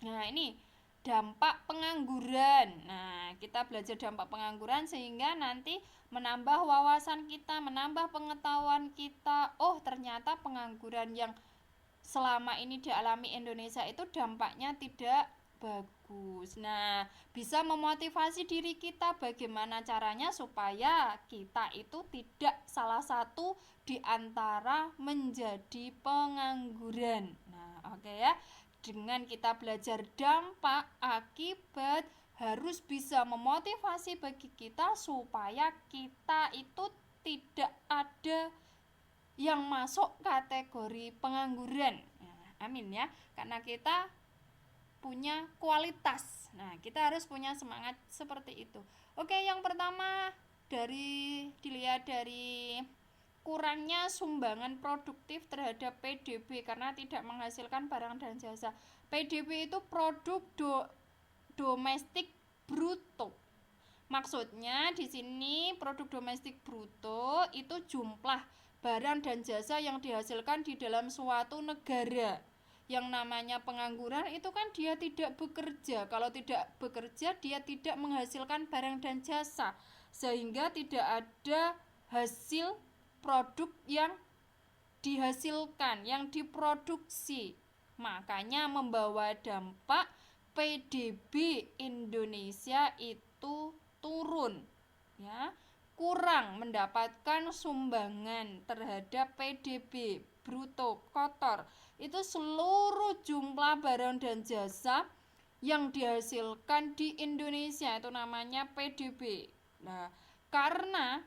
Nah, ini dampak pengangguran. Nah, kita belajar dampak pengangguran sehingga nanti menambah wawasan kita, menambah pengetahuan kita. Oh, ternyata pengangguran yang selama ini dialami Indonesia itu dampaknya tidak bagus. Nah, bisa memotivasi diri kita bagaimana caranya supaya kita itu tidak salah satu di antara menjadi pengangguran. Nah, oke ya. Dengan kita belajar dampak, akibat, harus bisa memotivasi bagi kita supaya kita itu tidak ada yang masuk kategori pengangguran. Nah, amin ya, karena kita punya kualitas. Nah, kita harus punya semangat seperti itu. Oke, yang pertama dilihat dari kurangnya sumbangan produktif terhadap PDB karena tidak menghasilkan barang dan jasa. PDB itu produk domestik bruto. Maksudnya di sini produk domestik bruto itu jumlah barang dan jasa yang dihasilkan di dalam suatu negara. Yang namanya pengangguran itu kan dia tidak bekerja. Kalau tidak bekerja, dia tidak menghasilkan barang dan jasa, sehingga tidak ada hasil produk yang dihasilkan, yang diproduksi. Makanya membawa dampak PDB Indonesia itu turun ya. kurang mendapatkan sumbangan terhadap PDB bruto kotor. Itu seluruh jumlah barang dan jasa yang dihasilkan di Indonesia, itu namanya PDB. Nah, karena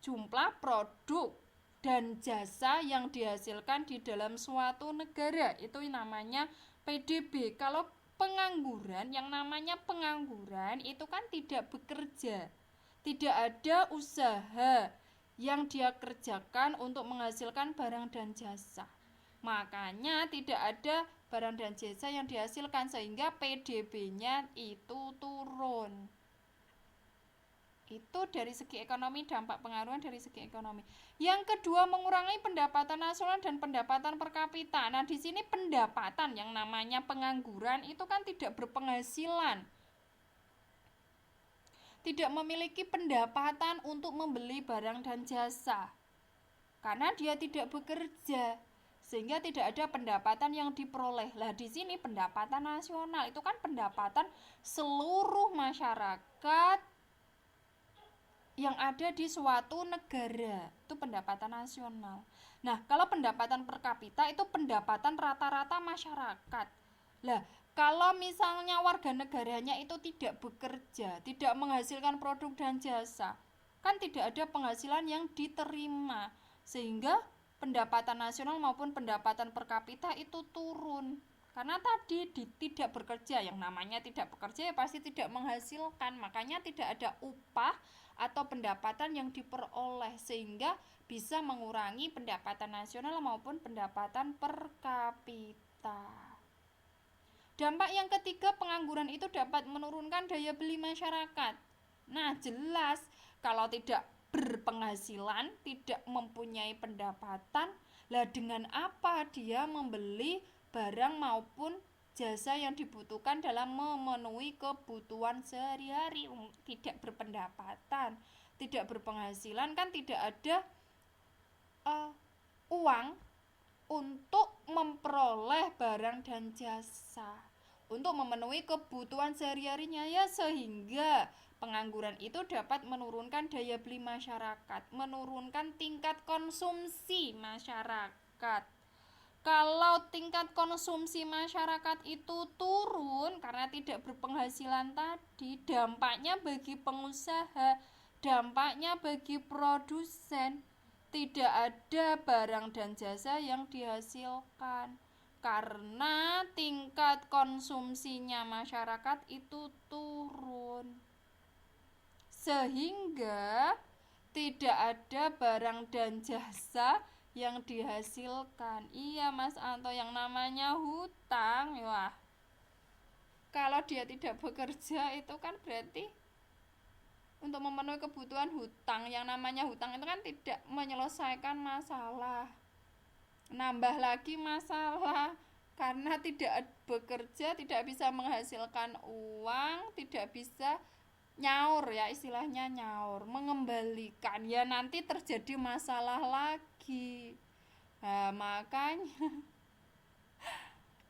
jumlah produk dan jasa yang dihasilkan di dalam suatu negara, itu namanya PDB. Kalau pengangguran, yang namanya pengangguran itu kan tidak bekerja, tidak ada usaha yang dia kerjakan untuk menghasilkan barang dan jasa. Makanya tidak ada barang dan jasa yang dihasilkan, sehingga PDB-nya itu turun. Itu dari segi ekonomi, dampak pengaruhan dari segi ekonomi. Yang kedua, mengurangi pendapatan nasional dan pendapatan per kapita. Nah, di sini pendapatan, yang namanya pengangguran itu kan tidak berpenghasilan, tidak memiliki pendapatan untuk membeli barang dan jasa karena dia tidak bekerja, sehingga tidak ada pendapatan yang diperoleh. Lah di sini pendapatan nasional itu kan pendapatan seluruh masyarakat yang ada di suatu negara, itu pendapatan nasional. Nah, kalau pendapatan per kapita itu pendapatan rata-rata masyarakat. Lah, kalau misalnya warga negaranya itu tidak bekerja, tidak menghasilkan produk dan jasa, kan tidak ada penghasilan yang diterima, sehingga pendapatan nasional maupun pendapatan per kapita itu turun. Karena tadi tidak bekerja, yang namanya tidak bekerja ya pasti tidak menghasilkan, makanya tidak ada upah atau pendapatan yang diperoleh, sehingga bisa mengurangi pendapatan nasional maupun pendapatan per kapita. Dampak yang ketiga, pengangguran itu dapat menurunkan daya beli masyarakat. Nah, jelas kalau tidak berpenghasilan, tidak mempunyai pendapatan, lah dengan apa dia membeli barang maupun jasa yang dibutuhkan dalam memenuhi kebutuhan sehari-hari? Tidak berpendapatan, tidak berpenghasilan, kan tidak ada uang untuk memperoleh barang dan jasa untuk memenuhi kebutuhan sehari-harinya, ya, sehingga pengangguran itu dapat menurunkan daya beli masyarakat, menurunkan tingkat konsumsi masyarakat. Kalau tingkat konsumsi masyarakat itu turun karena tidak berpenghasilan tadi, dampaknya bagi pengusaha, dampaknya bagi produsen, tidak ada barang dan jasa yang dihasilkan karena tingkat konsumsinya masyarakat itu turun, sehingga tidak ada barang dan jasa yang dihasilkan. Iya Mas Anto, yang namanya hutang, wah, kalau dia tidak bekerja itu kan berarti untuk memenuhi kebutuhan hutang. Yang namanya hutang itu kan tidak menyelesaikan masalah, nambah lagi masalah, karena tidak bekerja, tidak bisa menghasilkan uang, tidak bisa nyaur, ya istilahnya nyaur, mengembalikan, ya nanti terjadi masalah lagi. Nah,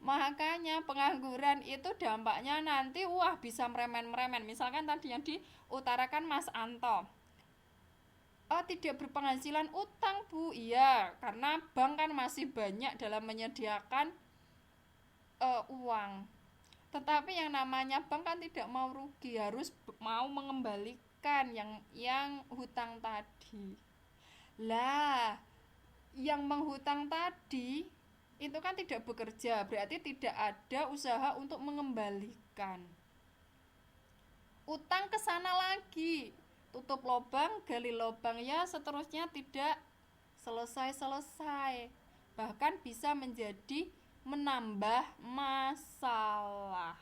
makanya pengangguran itu dampaknya nanti bisa meremen-meremen. Misalkan tadi yang diutarakan Mas Anto, tidak berpenghasilan, utang Bu. Iya, karena bank kan masih banyak dalam menyediakan uang. Tetapi yang namanya bank kan tidak mau rugi, harus mau mengembalikan yang hutang tadi. Lah, yang menghutang tadi itu kan tidak bekerja, berarti tidak ada usaha untuk mengembalikan. Utang ke sana lagi, tutup lubang, gali lubang, ya seterusnya tidak selesai-selesai. Bahkan bisa menjadi menambah masalah.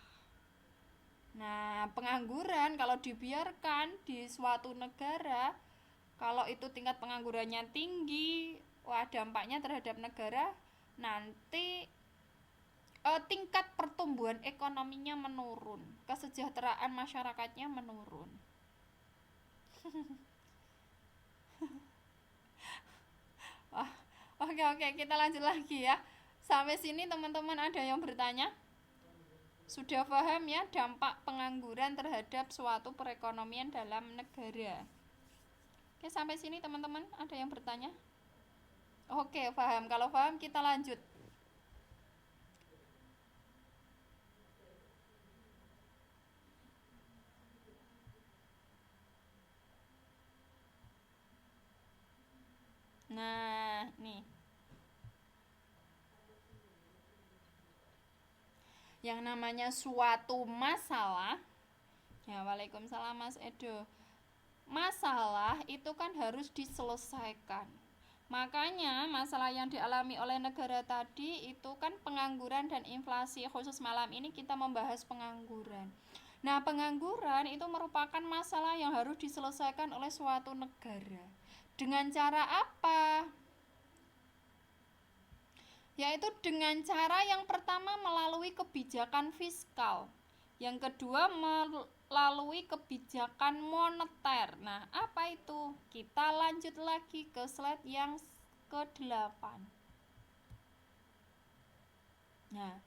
Nah, pengangguran kalau dibiarkan di suatu negara, kalau itu tingkat penganggurannya tinggi, dampaknya terhadap negara nanti tingkat pertumbuhan ekonominya menurun, kesejahteraan masyarakatnya menurun. Oke, kita lanjut lagi ya. Sampai sini teman-teman ada yang bertanya? Sudah paham ya dampak pengangguran terhadap suatu perekonomian dalam negara? Oke, sampai sini teman-teman, ada yang bertanya? Oke, paham. Kalau paham kita lanjut. Nah, nih. Yang namanya suatu masalah, ya waalaikumsalam Mas Edo. Masalah itu kan harus diselesaikan. Makanya masalah yang dialami oleh negara tadi itu kan pengangguran dan inflasi. Khusus malam ini kita membahas pengangguran. Nah, pengangguran itu merupakan masalah yang harus diselesaikan oleh suatu negara. Dengan cara apa? Yaitu dengan cara yang pertama melalui kebijakan fiskal. Yang kedua melalui kebijakan moneter. Nah, apa itu? Kita lanjut lagi ke slide yang ke-8. Nah,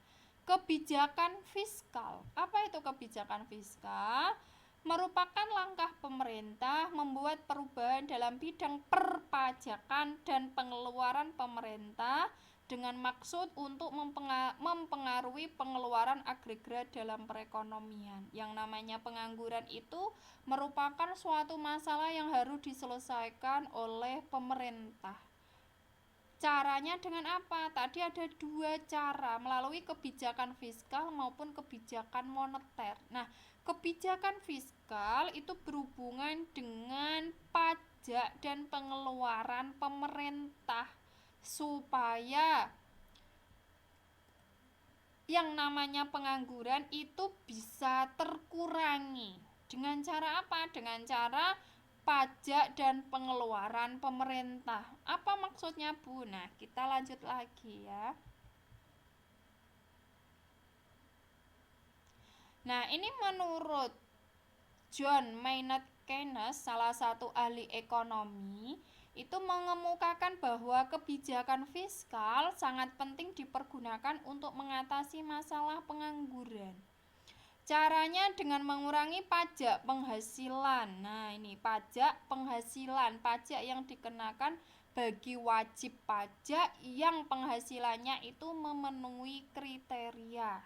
kebijakan fiskal. Apa itu kebijakan fiskal? Merupakan langkah pemerintah membuat perubahan dalam bidang perpajakan dan pengeluaran pemerintah dengan maksud untuk mempengaruhi pengeluaran agregat dalam perekonomian. Yang namanya pengangguran itu merupakan suatu masalah yang harus diselesaikan oleh pemerintah. Caranya dengan apa? Tadi ada dua cara, melalui kebijakan fiskal maupun kebijakan moneter. Nah, kebijakan fiskal itu berhubungan dengan pajak dan pengeluaran pemerintah supaya yang namanya pengangguran itu bisa terkurangi. Dengan cara apa? Dengan cara pajak dan pengeluaran pemerintah. Apa maksudnya, Bu? Nah, kita lanjut lagi ya. Nah, ini menurut John Maynard Keynes, salah satu ahli ekonomi, itu mengemukakan bahwa kebijakan fiskal sangat penting dipergunakan untuk mengatasi masalah pengangguran. Caranya dengan mengurangi pajak penghasilan. Nah, ini pajak penghasilan, pajak yang dikenakan bagi wajib pajak yang penghasilannya itu memenuhi kriteria.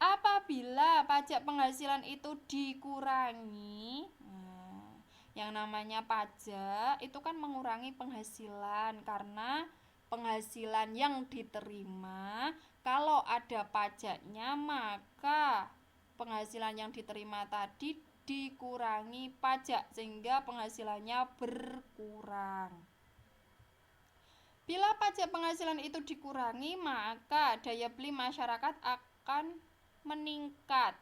Apabila pajak penghasilan itu dikurangi, yang namanya pajak itu kan mengurangi penghasilan karena penghasilan yang diterima kalau ada pajaknya maka penghasilan yang diterima tadi dikurangi pajak sehingga penghasilannya berkurang. Bila pajak penghasilan itu dikurangi maka daya beli masyarakat akan meningkat.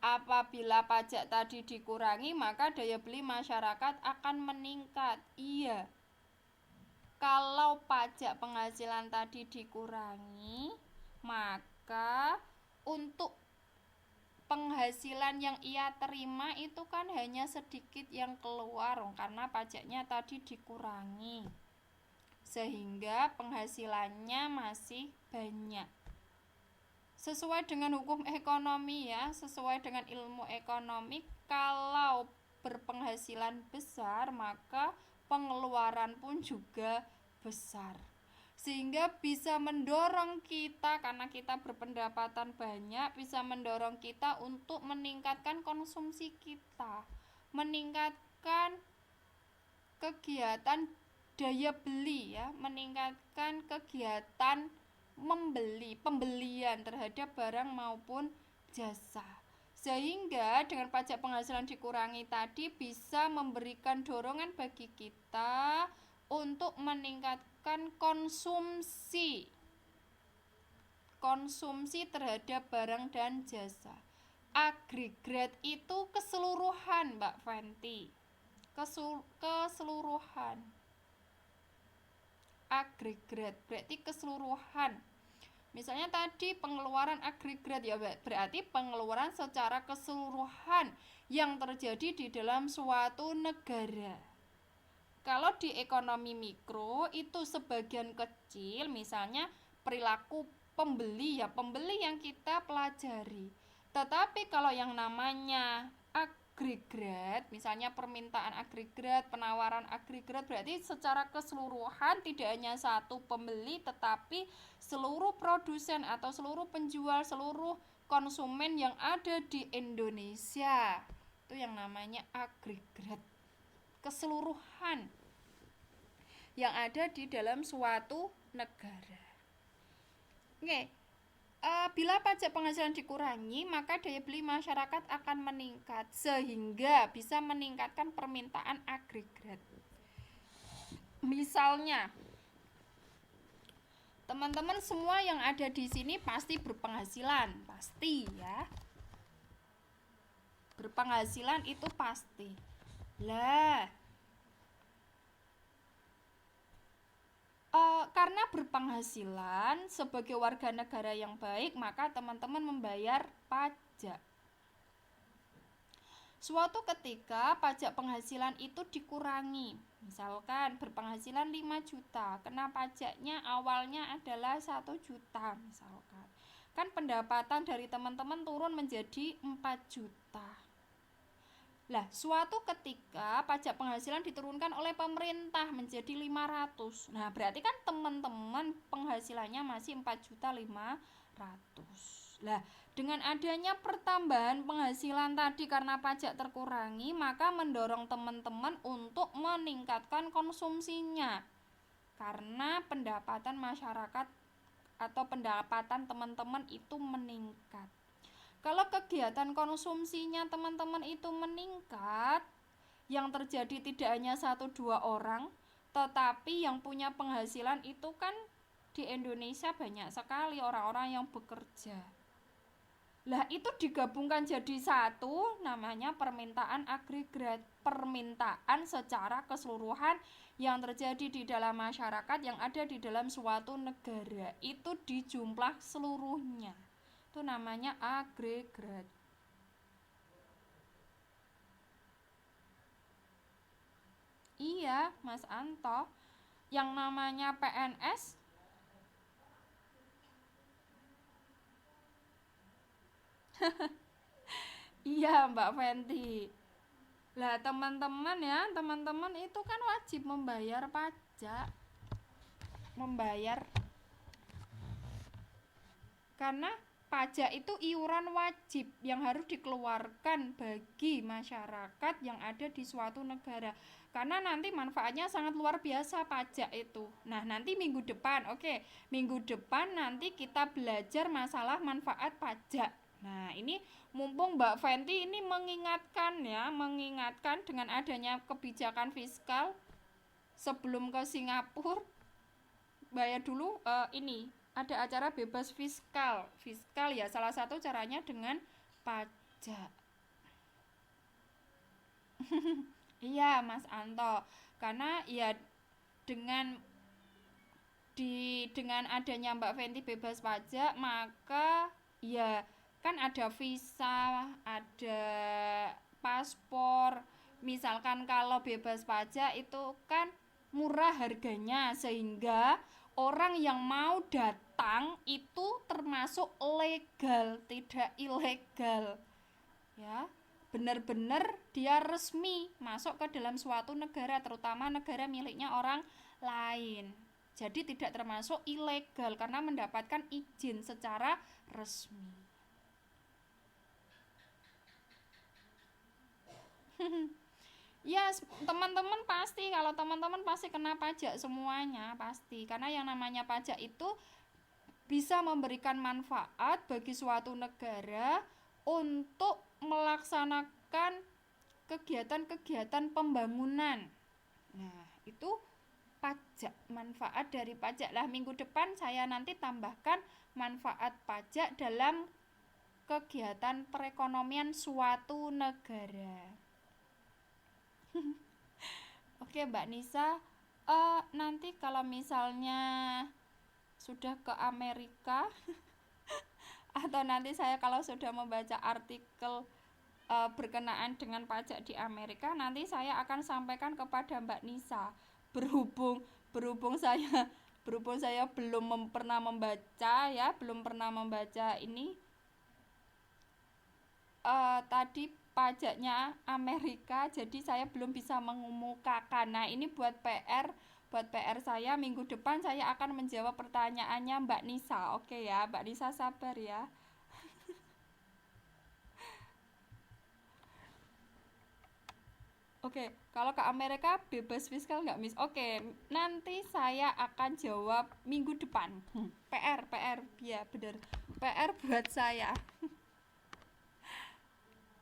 Apabila pajak tadi dikurangi, maka daya beli masyarakat akan meningkat. Iya. Kalau pajak penghasilan tadi dikurangi, maka untuk penghasilan yang ia terima itu kan hanya sedikit yang keluar karena pajaknya tadi dikurangi. Sehingga penghasilannya masih banyak. Sesuai dengan hukum ekonomi ya, sesuai dengan ilmu ekonomi, kalau berpenghasilan besar maka pengeluaran pun juga besar. Sehingga bisa mendorong kita, karena kita berpendapatan banyak, bisa mendorong kita untuk meningkatkan konsumsi kita, meningkatkan kegiatan daya beli ya, meningkatkan kegiatan pembelian terhadap barang maupun jasa. Sehingga dengan pajak penghasilan dikurangi tadi bisa memberikan dorongan bagi kita untuk meningkatkan konsumsi terhadap barang dan jasa. Agregat itu keseluruhan, Mbak Fenty. Keseluruhan. Agregat berarti keseluruhan. Misalnya tadi pengeluaran agregat ya berarti pengeluaran secara keseluruhan yang terjadi di dalam suatu negara. Kalau di ekonomi mikro itu sebagian kecil, misalnya perilaku pembeli ya, pembeli yang kita pelajari. Tetapi kalau yang namanya agregat, misalnya permintaan agregat, penawaran agregat, berarti secara keseluruhan tidak hanya satu pembeli tetapi seluruh produsen atau seluruh penjual, seluruh konsumen yang ada di Indonesia. Itu yang namanya agregat. Keseluruhan yang ada di dalam suatu negara. Oke. Bila pajak penghasilan dikurangi, maka daya beli masyarakat akan meningkat sehingga bisa meningkatkan permintaan agregat. Misalnya, teman-teman semua yang ada di sini pasti berpenghasilan, pasti ya. Berpenghasilan itu pasti. Lah, karena berpenghasilan sebagai warga negara yang baik, maka teman-teman membayar pajak. Suatu ketika pajak penghasilan itu dikurangi. Misalkan berpenghasilan 5 juta, kena pajaknya awalnya adalah 1 juta misalkan. Kan pendapatan dari teman-teman turun menjadi 4 juta. Lah, suatu ketika pajak penghasilan diturunkan oleh pemerintah menjadi 500. Nah, berarti kan teman-teman penghasilannya masih 4.500.000. Lah, dengan adanya pertambahan penghasilan tadi karena pajak terkurangi, maka mendorong teman-teman untuk meningkatkan konsumsinya. Karena pendapatan masyarakat atau pendapatan teman-teman itu meningkat. Kalau kegiatan konsumsinya teman-teman itu meningkat, yang terjadi tidak hanya 1-2 orang, tetapi yang punya penghasilan itu kan di Indonesia banyak sekali orang-orang yang bekerja. Lah, itu digabungkan jadi satu, namanya permintaan agregat. Permintaan secara keseluruhan yang terjadi di dalam masyarakat yang ada di dalam suatu negara. Itu dijumlah seluruhnya. Itu namanya agregat. Iya, Mas Anto. Yang namanya PNS. Iya, Mbak Fenty. Lah, teman-teman ya, teman-teman itu kan wajib membayar pajak. Membayar. Karena pajak itu iuran wajib yang harus dikeluarkan bagi masyarakat yang ada di suatu negara. Karena nanti manfaatnya sangat luar biasa pajak itu. Nah, nanti minggu depan, minggu depan nanti kita belajar masalah manfaat pajak. Nah, ini mumpung Mbak Fenty ini mengingatkan dengan adanya kebijakan fiskal sebelum ke Singapura, bayar dulu ini ada acara bebas fiskal. Fiskal ya salah satu caranya dengan pajak. Iya, Mas Anto. Karena ya dengan dengan adanya Mbak Fenty bebas pajak, maka ya kan ada visa, ada paspor. Misalkan kalau bebas pajak itu kan murah harganya sehingga orang yang mau datang itu termasuk legal, tidak ilegal. Ya, benar-benar dia resmi masuk ke dalam suatu negara, terutama negara miliknya orang lain. Jadi tidak termasuk ilegal karena mendapatkan izin secara resmi. Ya, teman-teman pasti, kalau teman-teman pasti kena pajak semuanya, pasti. Karena yang namanya pajak itu bisa memberikan manfaat bagi suatu negara untuk melaksanakan kegiatan-kegiatan pembangunan. Nah, itu pajak, manfaat dari pajak. Lah, minggu depan saya nanti tambahkan manfaat pajak dalam kegiatan perekonomian suatu negara. Oke, Mbak Nisa, nanti kalau misalnya sudah ke Amerika atau nanti saya kalau sudah membaca artikel berkenaan dengan pajak di Amerika, nanti saya akan sampaikan kepada Mbak Nisa. Berhubung saya belum pernah membaca ini tadi pajaknya Amerika, jadi saya belum bisa mengemukakan. Nah, ini buat PR saya. Minggu depan saya akan menjawab pertanyaannya Mbak Nisa. Oke ya, Mbak Nisa sabar ya. Oke, kalau ke Amerika bebas fiskal nggak, Miss? Oke, nanti saya akan jawab minggu depan. PR, ya bener. PR buat saya.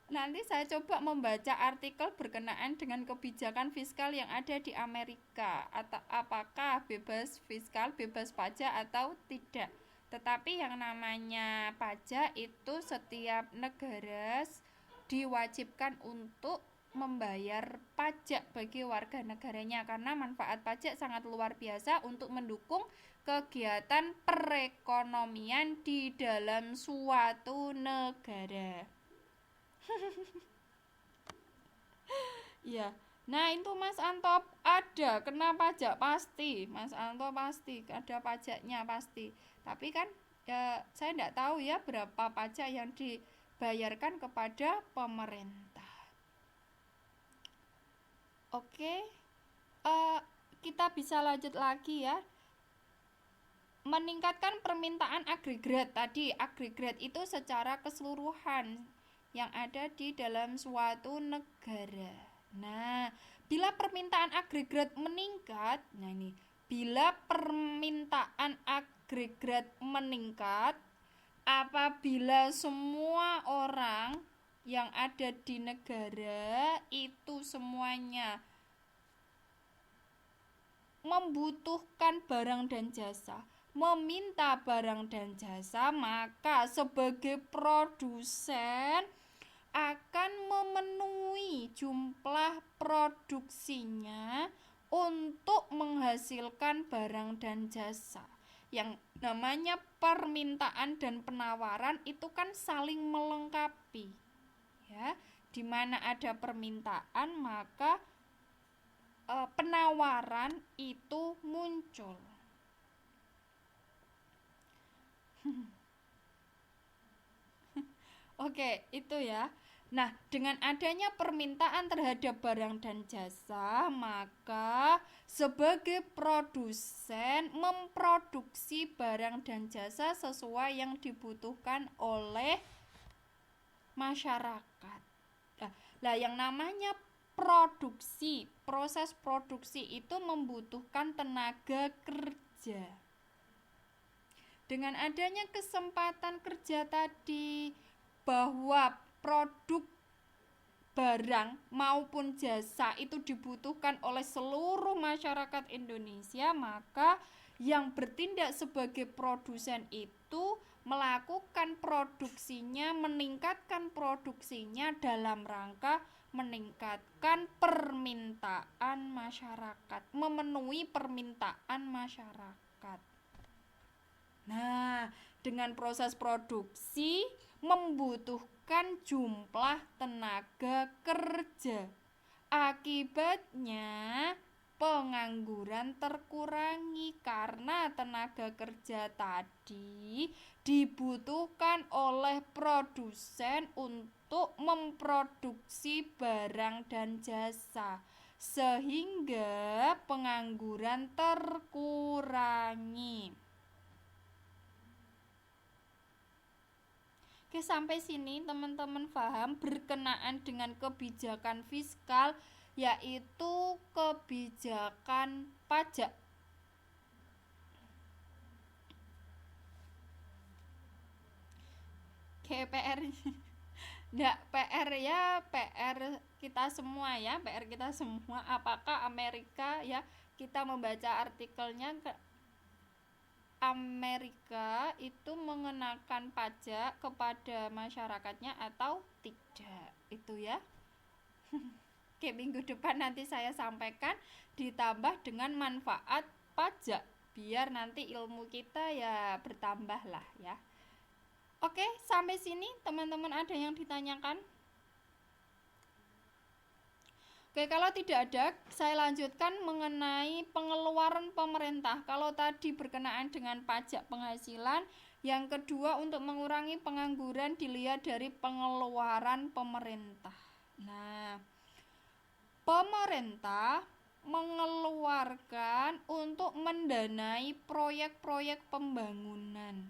Nanti saya coba membaca artikel berkenaan dengan kebijakan fiskal yang ada di Amerika, atau apakah bebas fiskal, bebas pajak atau tidak. Tetapi yang namanya pajak itu setiap negara diwajibkan untuk membayar pajak bagi warga negaranya, karena manfaat pajak sangat luar biasa untuk mendukung kegiatan perekonomian di dalam suatu negara. Iya. Nah, itu Mas Anto ada kena pajak pasti. Mas Anto pasti ada pajaknya pasti. Tapi kan ya, saya tidak tahu ya berapa pajak yang dibayarkan kepada pemerintah. Oke, kita bisa lanjut lagi ya. Meningkatkan permintaan agregat. Tadi agregat itu secara keseluruhan yang ada di dalam suatu negara. Nah, bila permintaan agregat meningkat, bila permintaan agregat meningkat, apabila semua orang yang ada di negara itu semuanya membutuhkan barang dan jasa, meminta barang dan jasa, maka sebagai produsen akan memenuhi jumlah produksinya untuk menghasilkan barang dan jasa. Yang namanya permintaan dan penawaran itu kan saling melengkapi. Ya, di mana ada permintaan maka penawaran itu muncul. Oke, itu ya. Nah, dengan adanya permintaan terhadap barang dan jasa, maka sebagai produsen memproduksi barang dan jasa sesuai yang dibutuhkan oleh masyarakat. Nah, yang namanya produksi, proses produksi itu membutuhkan tenaga kerja. Dengan adanya kesempatan kerja tadi, bahwa produk barang maupun jasa itu dibutuhkan oleh seluruh masyarakat Indonesia, maka yang bertindak sebagai produsen itu melakukan produksinya, meningkatkan produksinya dalam rangka meningkatkan permintaan masyarakat, memenuhi permintaan masyarakat. Nah, dengan proses produksi membutuhkan jumlah tenaga kerja. Akibatnya pengangguran terkurangi karena tenaga kerja tadi dibutuhkan oleh produsen untuk memproduksi barang dan jasa, sehingga pengangguran terkurangi. Oke, sampai sini teman-teman paham berkenaan dengan kebijakan fiskal, yaitu kebijakan pajak. Oke, PR nggak PR ya, PR kita semua ya, PR kita semua. Apakah Amerika ya, kita membaca artikelnya, Amerika itu mengenakan pajak kepada masyarakatnya atau tidak, itu ya. Oke, minggu depan nanti saya sampaikan ditambah dengan manfaat pajak, biar nanti ilmu kita ya bertambah lah ya. Oke, sampai sini teman-teman ada yang ditanyakan? Oke, kalau tidak ada, saya lanjutkan mengenai pengeluaran pemerintah. Kalau tadi berkenaan dengan pajak penghasilan, yang kedua untuk mengurangi pengangguran dilihat dari pengeluaran pemerintah. Nah, pemerintah mengeluarkan untuk mendanai proyek-proyek pembangunan.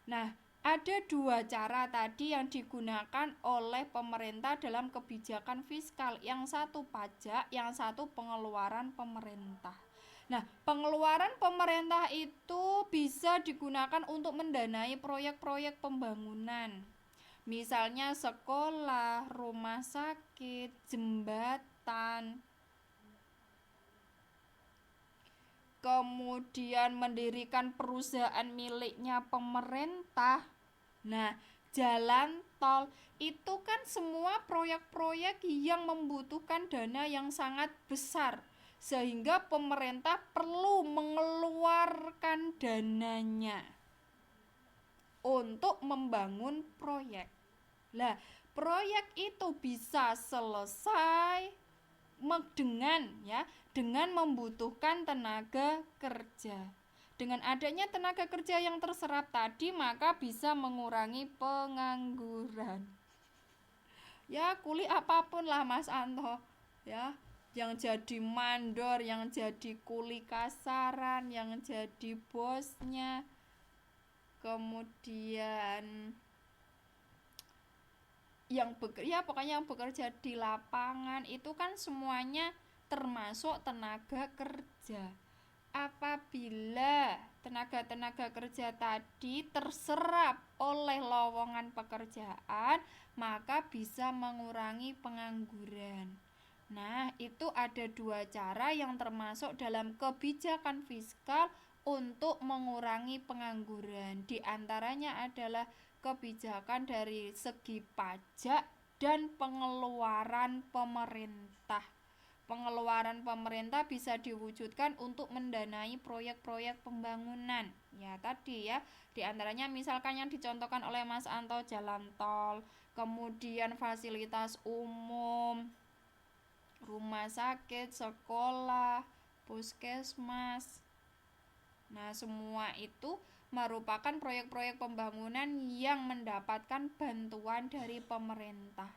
Nah, ada dua cara tadi yang digunakan oleh pemerintah dalam kebijakan fiskal. Yang satu pajak, yang satu pengeluaran pemerintah. Nah, pengeluaran pemerintah itu bisa digunakan untuk mendanai proyek-proyek pembangunan. Misalnya sekolah, rumah sakit, jembatan, kemudian mendirikan perusahaan miliknya pemerintah. Nah, jalan tol itu kan semua proyek-proyek yang membutuhkan dana yang sangat besar, sehingga pemerintah perlu mengeluarkan dananya untuk membangun proyek. Lah, proyek itu bisa selesai dengan membutuhkan tenaga kerja. Dengan adanya tenaga kerja yang terserap tadi, maka bisa mengurangi pengangguran. Ya, kuli apapun lah Mas Anto, ya. Yang jadi mandor, yang jadi kuli kasaran, yang jadi bosnya. Kemudian pokoknya yang bekerja di lapangan itu kan semuanya termasuk tenaga kerja. Apabila tenaga kerja tadi terserap oleh lowongan pekerjaan, maka bisa mengurangi pengangguran. Nah, itu ada dua cara yang termasuk dalam kebijakan fiskal untuk mengurangi pengangguran. Di antaranya adalah kebijakan dari segi pajak dan pengeluaran pemerintah. Pengeluaran pemerintah bisa diwujudkan untuk mendanai proyek-proyek pembangunan. Ya tadi ya, di antaranya misalkan yang dicontohkan oleh Mas Anto, jalan tol, kemudian fasilitas umum, rumah sakit, sekolah, puskesmas. Nah, semua itu merupakan proyek-proyek pembangunan yang mendapatkan bantuan dari pemerintah.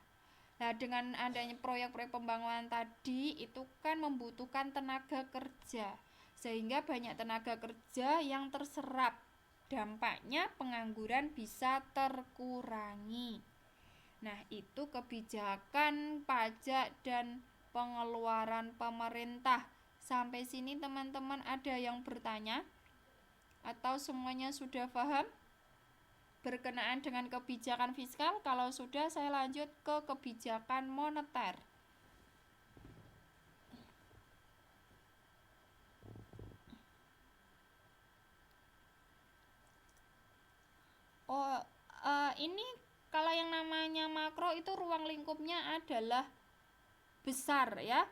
Nah, dengan adanya proyek-proyek pembangunan tadi itu kan membutuhkan tenaga kerja, sehingga banyak tenaga kerja yang terserap. Dampaknya pengangguran bisa terkurangi. Nah, itu kebijakan pajak dan pengeluaran pemerintah. Sampai sini teman-teman ada yang bertanya? Atau semuanya sudah paham berkenaan dengan kebijakan fiskal? Kalau sudah, saya lanjut ke kebijakan moneter. Ini kalau yang namanya makro itu ruang lingkupnya adalah besar ya.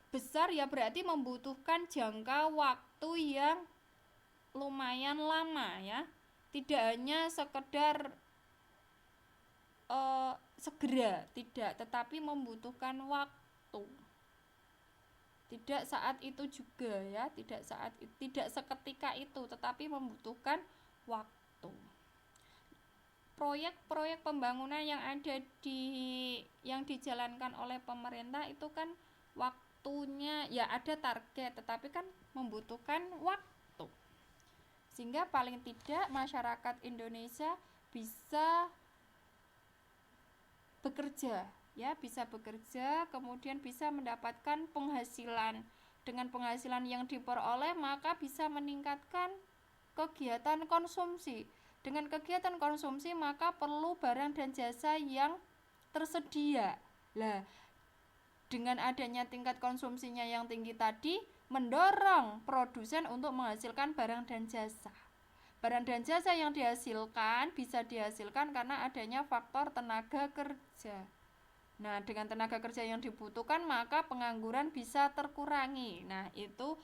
Besar ya berarti membutuhkan jangka waktu yang lumayan lama ya, tidak hanya sekedar segera, tidak, tetapi membutuhkan waktu, tidak saat itu juga ya, tidak seketika itu, tetapi membutuhkan waktu. Proyek-proyek pembangunan yang dijalankan oleh pemerintah itu kan waktunya ya ada target, tetapi kan membutuhkan waktu, sehingga paling tidak masyarakat Indonesia bisa bekerja ya, kemudian bisa mendapatkan penghasilan. Dengan penghasilan yang diperoleh maka bisa meningkatkan kegiatan konsumsi. Dengan kegiatan konsumsi maka perlu barang dan jasa yang tersedia. Lah, dengan adanya tingkat konsumsinya yang tinggi tadi mendorong produsen untuk menghasilkan barang dan jasa. Barang dan jasa yang bisa dihasilkan karena adanya faktor tenaga kerja. Nah, dengan tenaga kerja yang dibutuhkan maka pengangguran bisa terkurangi. Nah, itu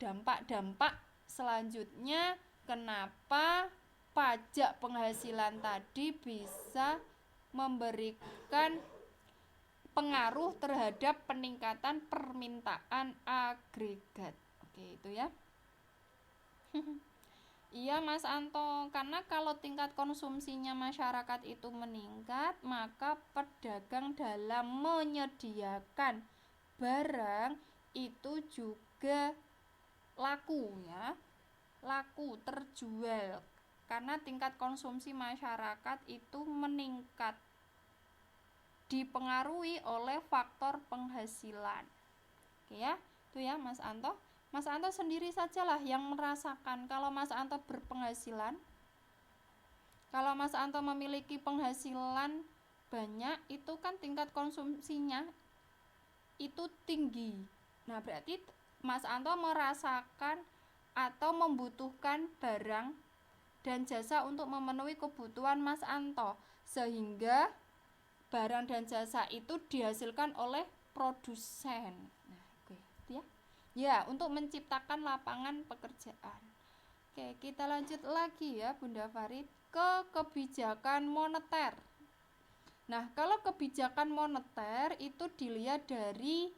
dampak-dampak selanjutnya kenapa pajak penghasilan tadi bisa memberikan pengaruh terhadap peningkatan permintaan agregat. Oke, itu ya. Iya Mas Anto, karena kalau tingkat konsumsinya masyarakat itu meningkat, maka pedagang dalam menyediakan barang itu juga laku ya, laku terjual karena tingkat konsumsi masyarakat itu meningkat, dipengaruhi oleh faktor penghasilan. Oke ya, itu ya Mas Anto. Mas Anto sendiri sajalah yang merasakan kalau Mas Anto berpenghasilan. Kalau Mas Anto memiliki penghasilan banyak, itu kan tingkat konsumsinya itu tinggi. Nah, berarti Mas Anto merasakan atau membutuhkan barang dan jasa untuk memenuhi kebutuhan Mas Anto, sehingga barang dan jasa itu dihasilkan oleh produsen. Nah, oke, ya. Ya, untuk menciptakan lapangan pekerjaan. Oke, kita lanjut lagi ya Bunda Farid ke kebijakan moneter. Nah, kalau kebijakan moneter itu dilihat dari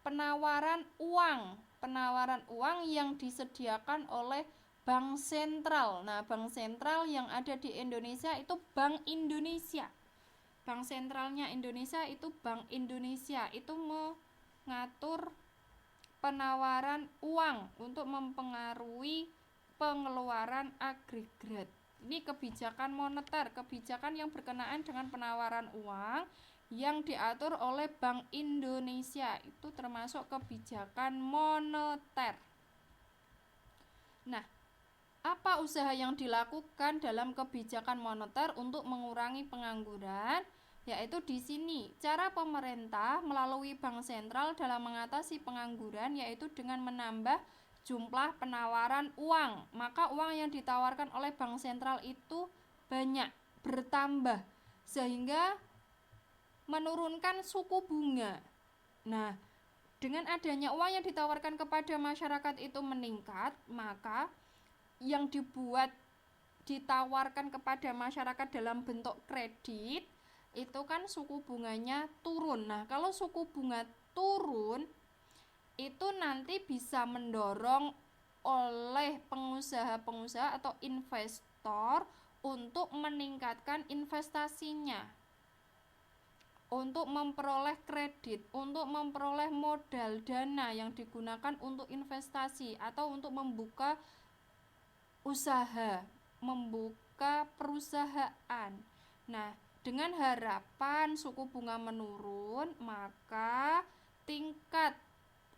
penawaran uang yang disediakan oleh Bank Sentral. Nah, Bank Sentral yang ada di Indonesia itu Bank Indonesia. Bank sentralnya Indonesia itu Bank Indonesia, itu mengatur penawaran uang untuk mempengaruhi pengeluaran agregat. Ini kebijakan moneter, kebijakan yang berkenaan dengan penawaran uang yang diatur oleh Bank Indonesia, itu termasuk kebijakan moneter. Nah, apa usaha yang dilakukan dalam kebijakan moneter untuk mengurangi pengangguran? Yaitu di sini cara pemerintah melalui bank sentral dalam mengatasi pengangguran yaitu dengan menambah jumlah penawaran uang. Maka uang yang ditawarkan oleh bank sentral itu banyak, bertambah, sehingga menurunkan suku bunga. Nah, dengan adanya uang yang ditawarkan kepada masyarakat itu meningkat, maka yang ditawarkan kepada masyarakat dalam bentuk kredit itu kan suku bunganya turun. Nah, kalau suku bunga turun itu nanti bisa mendorong oleh pengusaha-pengusaha atau investor untuk meningkatkan investasinya, untuk memperoleh kredit, untuk memperoleh modal dana yang digunakan untuk investasi atau untuk membuka usaha, membuka perusahaan. Nah, dengan harapan suku bunga menurun, maka tingkat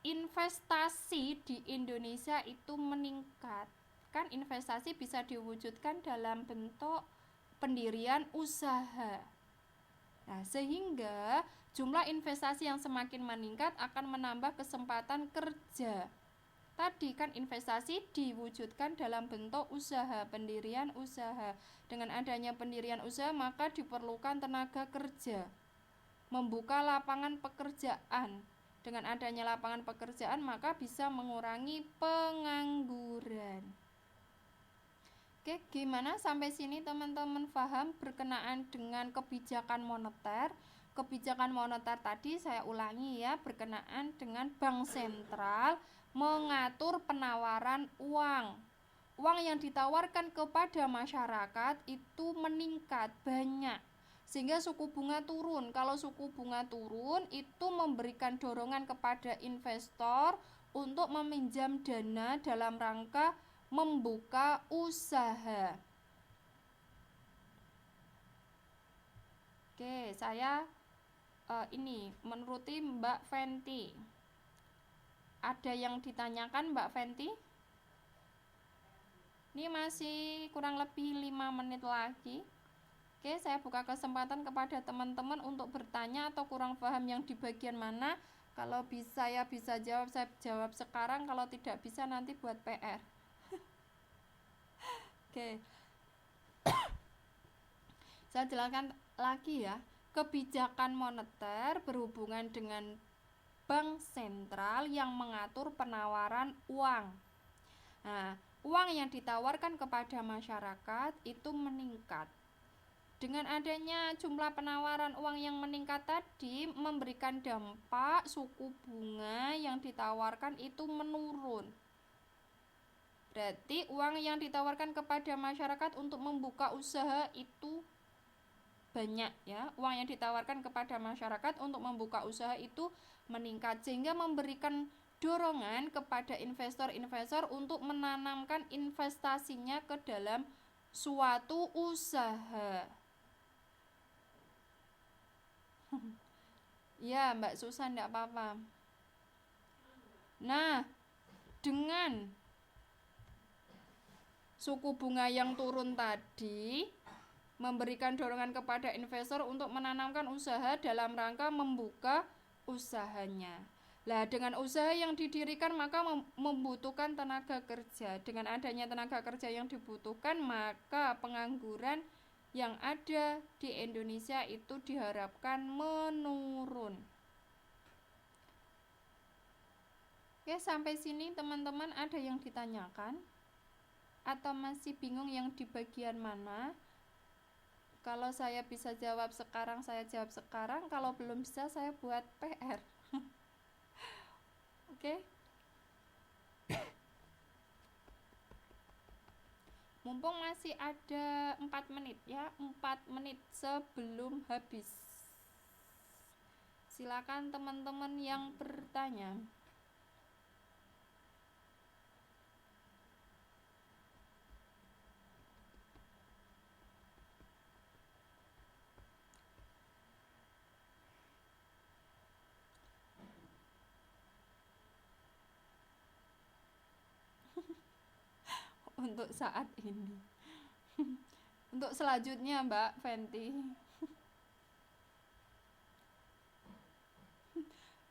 investasi di Indonesia itu meningkat. Kan investasi bisa diwujudkan dalam bentuk pendirian usaha. Nah, sehingga jumlah investasi yang semakin meningkat akan menambah kesempatan kerja. Tadi kan investasi diwujudkan dalam bentuk usaha, pendirian usaha. Dengan adanya pendirian usaha maka diperlukan tenaga kerja, membuka lapangan pekerjaan. Dengan adanya lapangan pekerjaan maka bisa mengurangi pengangguran. Oke, gimana sampai sini teman-teman paham berkenaan dengan kebijakan moneter? Kebijakan moneter tadi saya ulangi ya, berkenaan dengan bank sentral mengatur penawaran uang. Uang yang ditawarkan kepada masyarakat itu meningkat banyak sehingga suku bunga turun. Kalau suku bunga turun itu memberikan dorongan kepada investor untuk meminjam dana dalam rangka membuka usaha. Oke, saya ini menuruti Mbak Fenty. Ada yang ditanyakan Mbak Fenty? Ini masih kurang lebih 5 menit lagi. Oke, saya buka kesempatan kepada teman-teman untuk bertanya atau kurang paham yang di bagian mana. Kalau bisa ya bisa jawab, saya jawab sekarang. Kalau tidak bisa nanti buat PR. Oke. Saya jelaskan lagi ya. Kebijakan moneter berhubungan dengan bank sentral yang mengatur penawaran uang. Nah, uang yang ditawarkan kepada masyarakat itu meningkat. Dengan adanya jumlah penawaran uang yang meningkat tadi memberikan dampak suku bunga yang ditawarkan itu menurun. Berarti uang yang ditawarkan kepada masyarakat untuk membuka usaha itu banyak ya. Uang yang ditawarkan kepada masyarakat untuk membuka usaha itu meningkat, sehingga memberikan dorongan kepada investor-investor untuk menanamkan investasinya ke dalam suatu usaha. Ya, Mbak Susan, enggak apa-apa. Nah, dengan suku bunga yang turun tadi memberikan dorongan kepada investor untuk menanamkan usaha dalam rangka membuka usahanya. Lah, dengan usaha yang didirikan maka membutuhkan tenaga kerja. Dengan adanya tenaga kerja yang dibutuhkan, maka pengangguran yang ada di Indonesia itu diharapkan menurun. Oke, sampai sini teman-teman ada yang ditanyakan? Atau masih bingung yang di bagian mana? Kalau saya bisa jawab sekarang, saya jawab sekarang. Kalau belum bisa, saya buat PR. Oke? Mumpung masih ada 4 menit ya, 4 menit sebelum habis. Silakan teman-teman yang bertanya. Untuk saat ini. Untuk selanjutnya Mbak Fenty.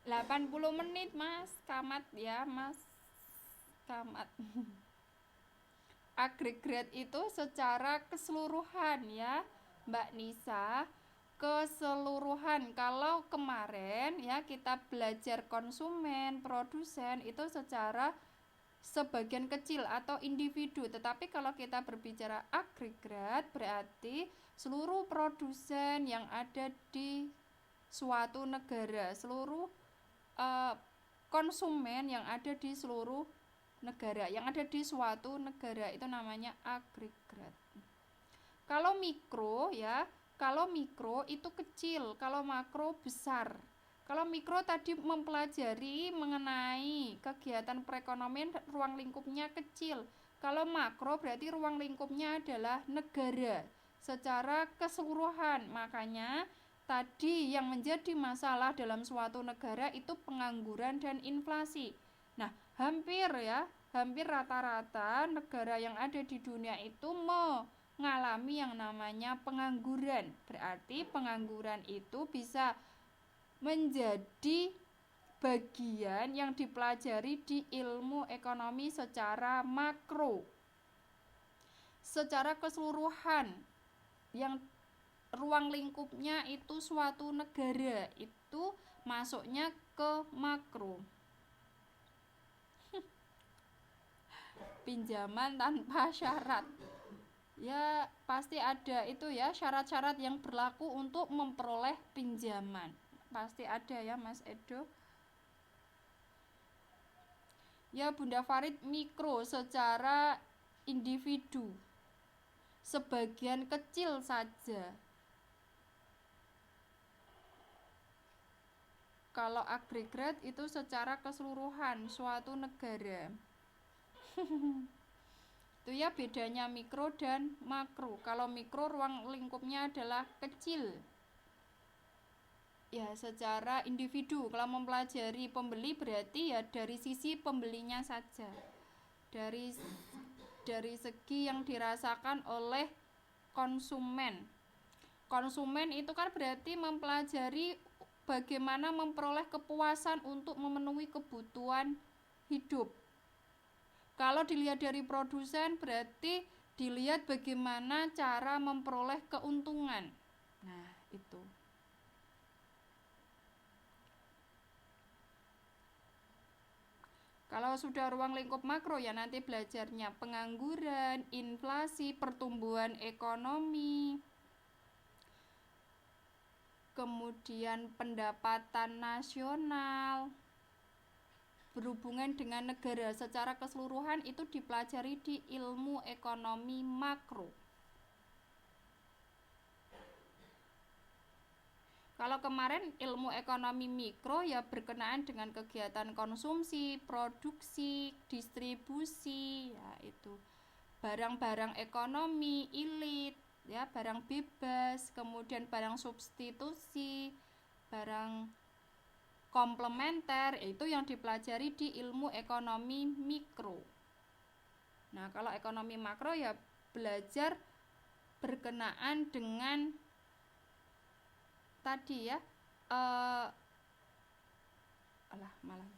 80 menit Mas, kamat ya Mas. Kamat. Agregat itu secara keseluruhan ya Mbak Nisa, keseluruhan. Kalau kemarin ya kita belajar konsumen, produsen itu secara sebagian kecil atau individu, tetapi kalau kita berbicara agregat berarti seluruh produsen yang ada di suatu negara, seluruh konsumen yang ada di seluruh negara, yang ada di suatu negara, itu namanya agregat. Kalau mikro ya, kalau mikro itu kecil, kalau makro besar. Kalau mikro tadi mempelajari mengenai kegiatan perekonomian, ruang lingkupnya kecil. Kalau makro berarti ruang lingkupnya adalah negara secara keseluruhan. Makanya tadi yang menjadi masalah dalam suatu negara itu pengangguran dan inflasi. Nah, hampir rata-rata negara yang ada di dunia itu mengalami yang namanya pengangguran. Berarti pengangguran itu bisa menjadi bagian yang dipelajari di ilmu ekonomi secara makro, secara keseluruhan, yang ruang lingkupnya itu suatu negara, itu masuknya ke makro. Pinjaman tanpa syarat ya, pasti ada itu ya, syarat-syarat yang berlaku untuk memperoleh pinjaman. Pasti ada ya Mas Edo. Ya Bunda Farid, mikro secara individu, sebagian kecil saja. Kalau agregat itu secara keseluruhan suatu negara. Itu ya bedanya mikro dan makro. Kalau mikro ruang lingkupnya adalah kecil. Ya secara individu. Kalau mempelajari pembeli berarti ya dari sisi pembelinya saja, dari segi yang dirasakan oleh konsumen. Konsumen itu kan berarti mempelajari bagaimana memperoleh kepuasan untuk memenuhi kebutuhan hidup. Kalau dilihat dari produsen berarti dilihat bagaimana cara memperoleh keuntungan. Nah itu. Kalau sudah ruang lingkup makro ya nanti belajarnya pengangguran, inflasi, pertumbuhan ekonomi, kemudian pendapatan nasional, berhubungan dengan negara secara keseluruhan itu dipelajari di ilmu ekonomi makro. Kalau kemarin ilmu ekonomi mikro ya berkenaan dengan kegiatan konsumsi, produksi, distribusi, ya itu. Barang-barang ekonomi, ilit, ya, barang bebas, kemudian barang substitusi, barang komplementer, itu yang dipelajari di ilmu ekonomi mikro. Nah, kalau ekonomi makro ya belajar berkenaan dengan tadi ya, malah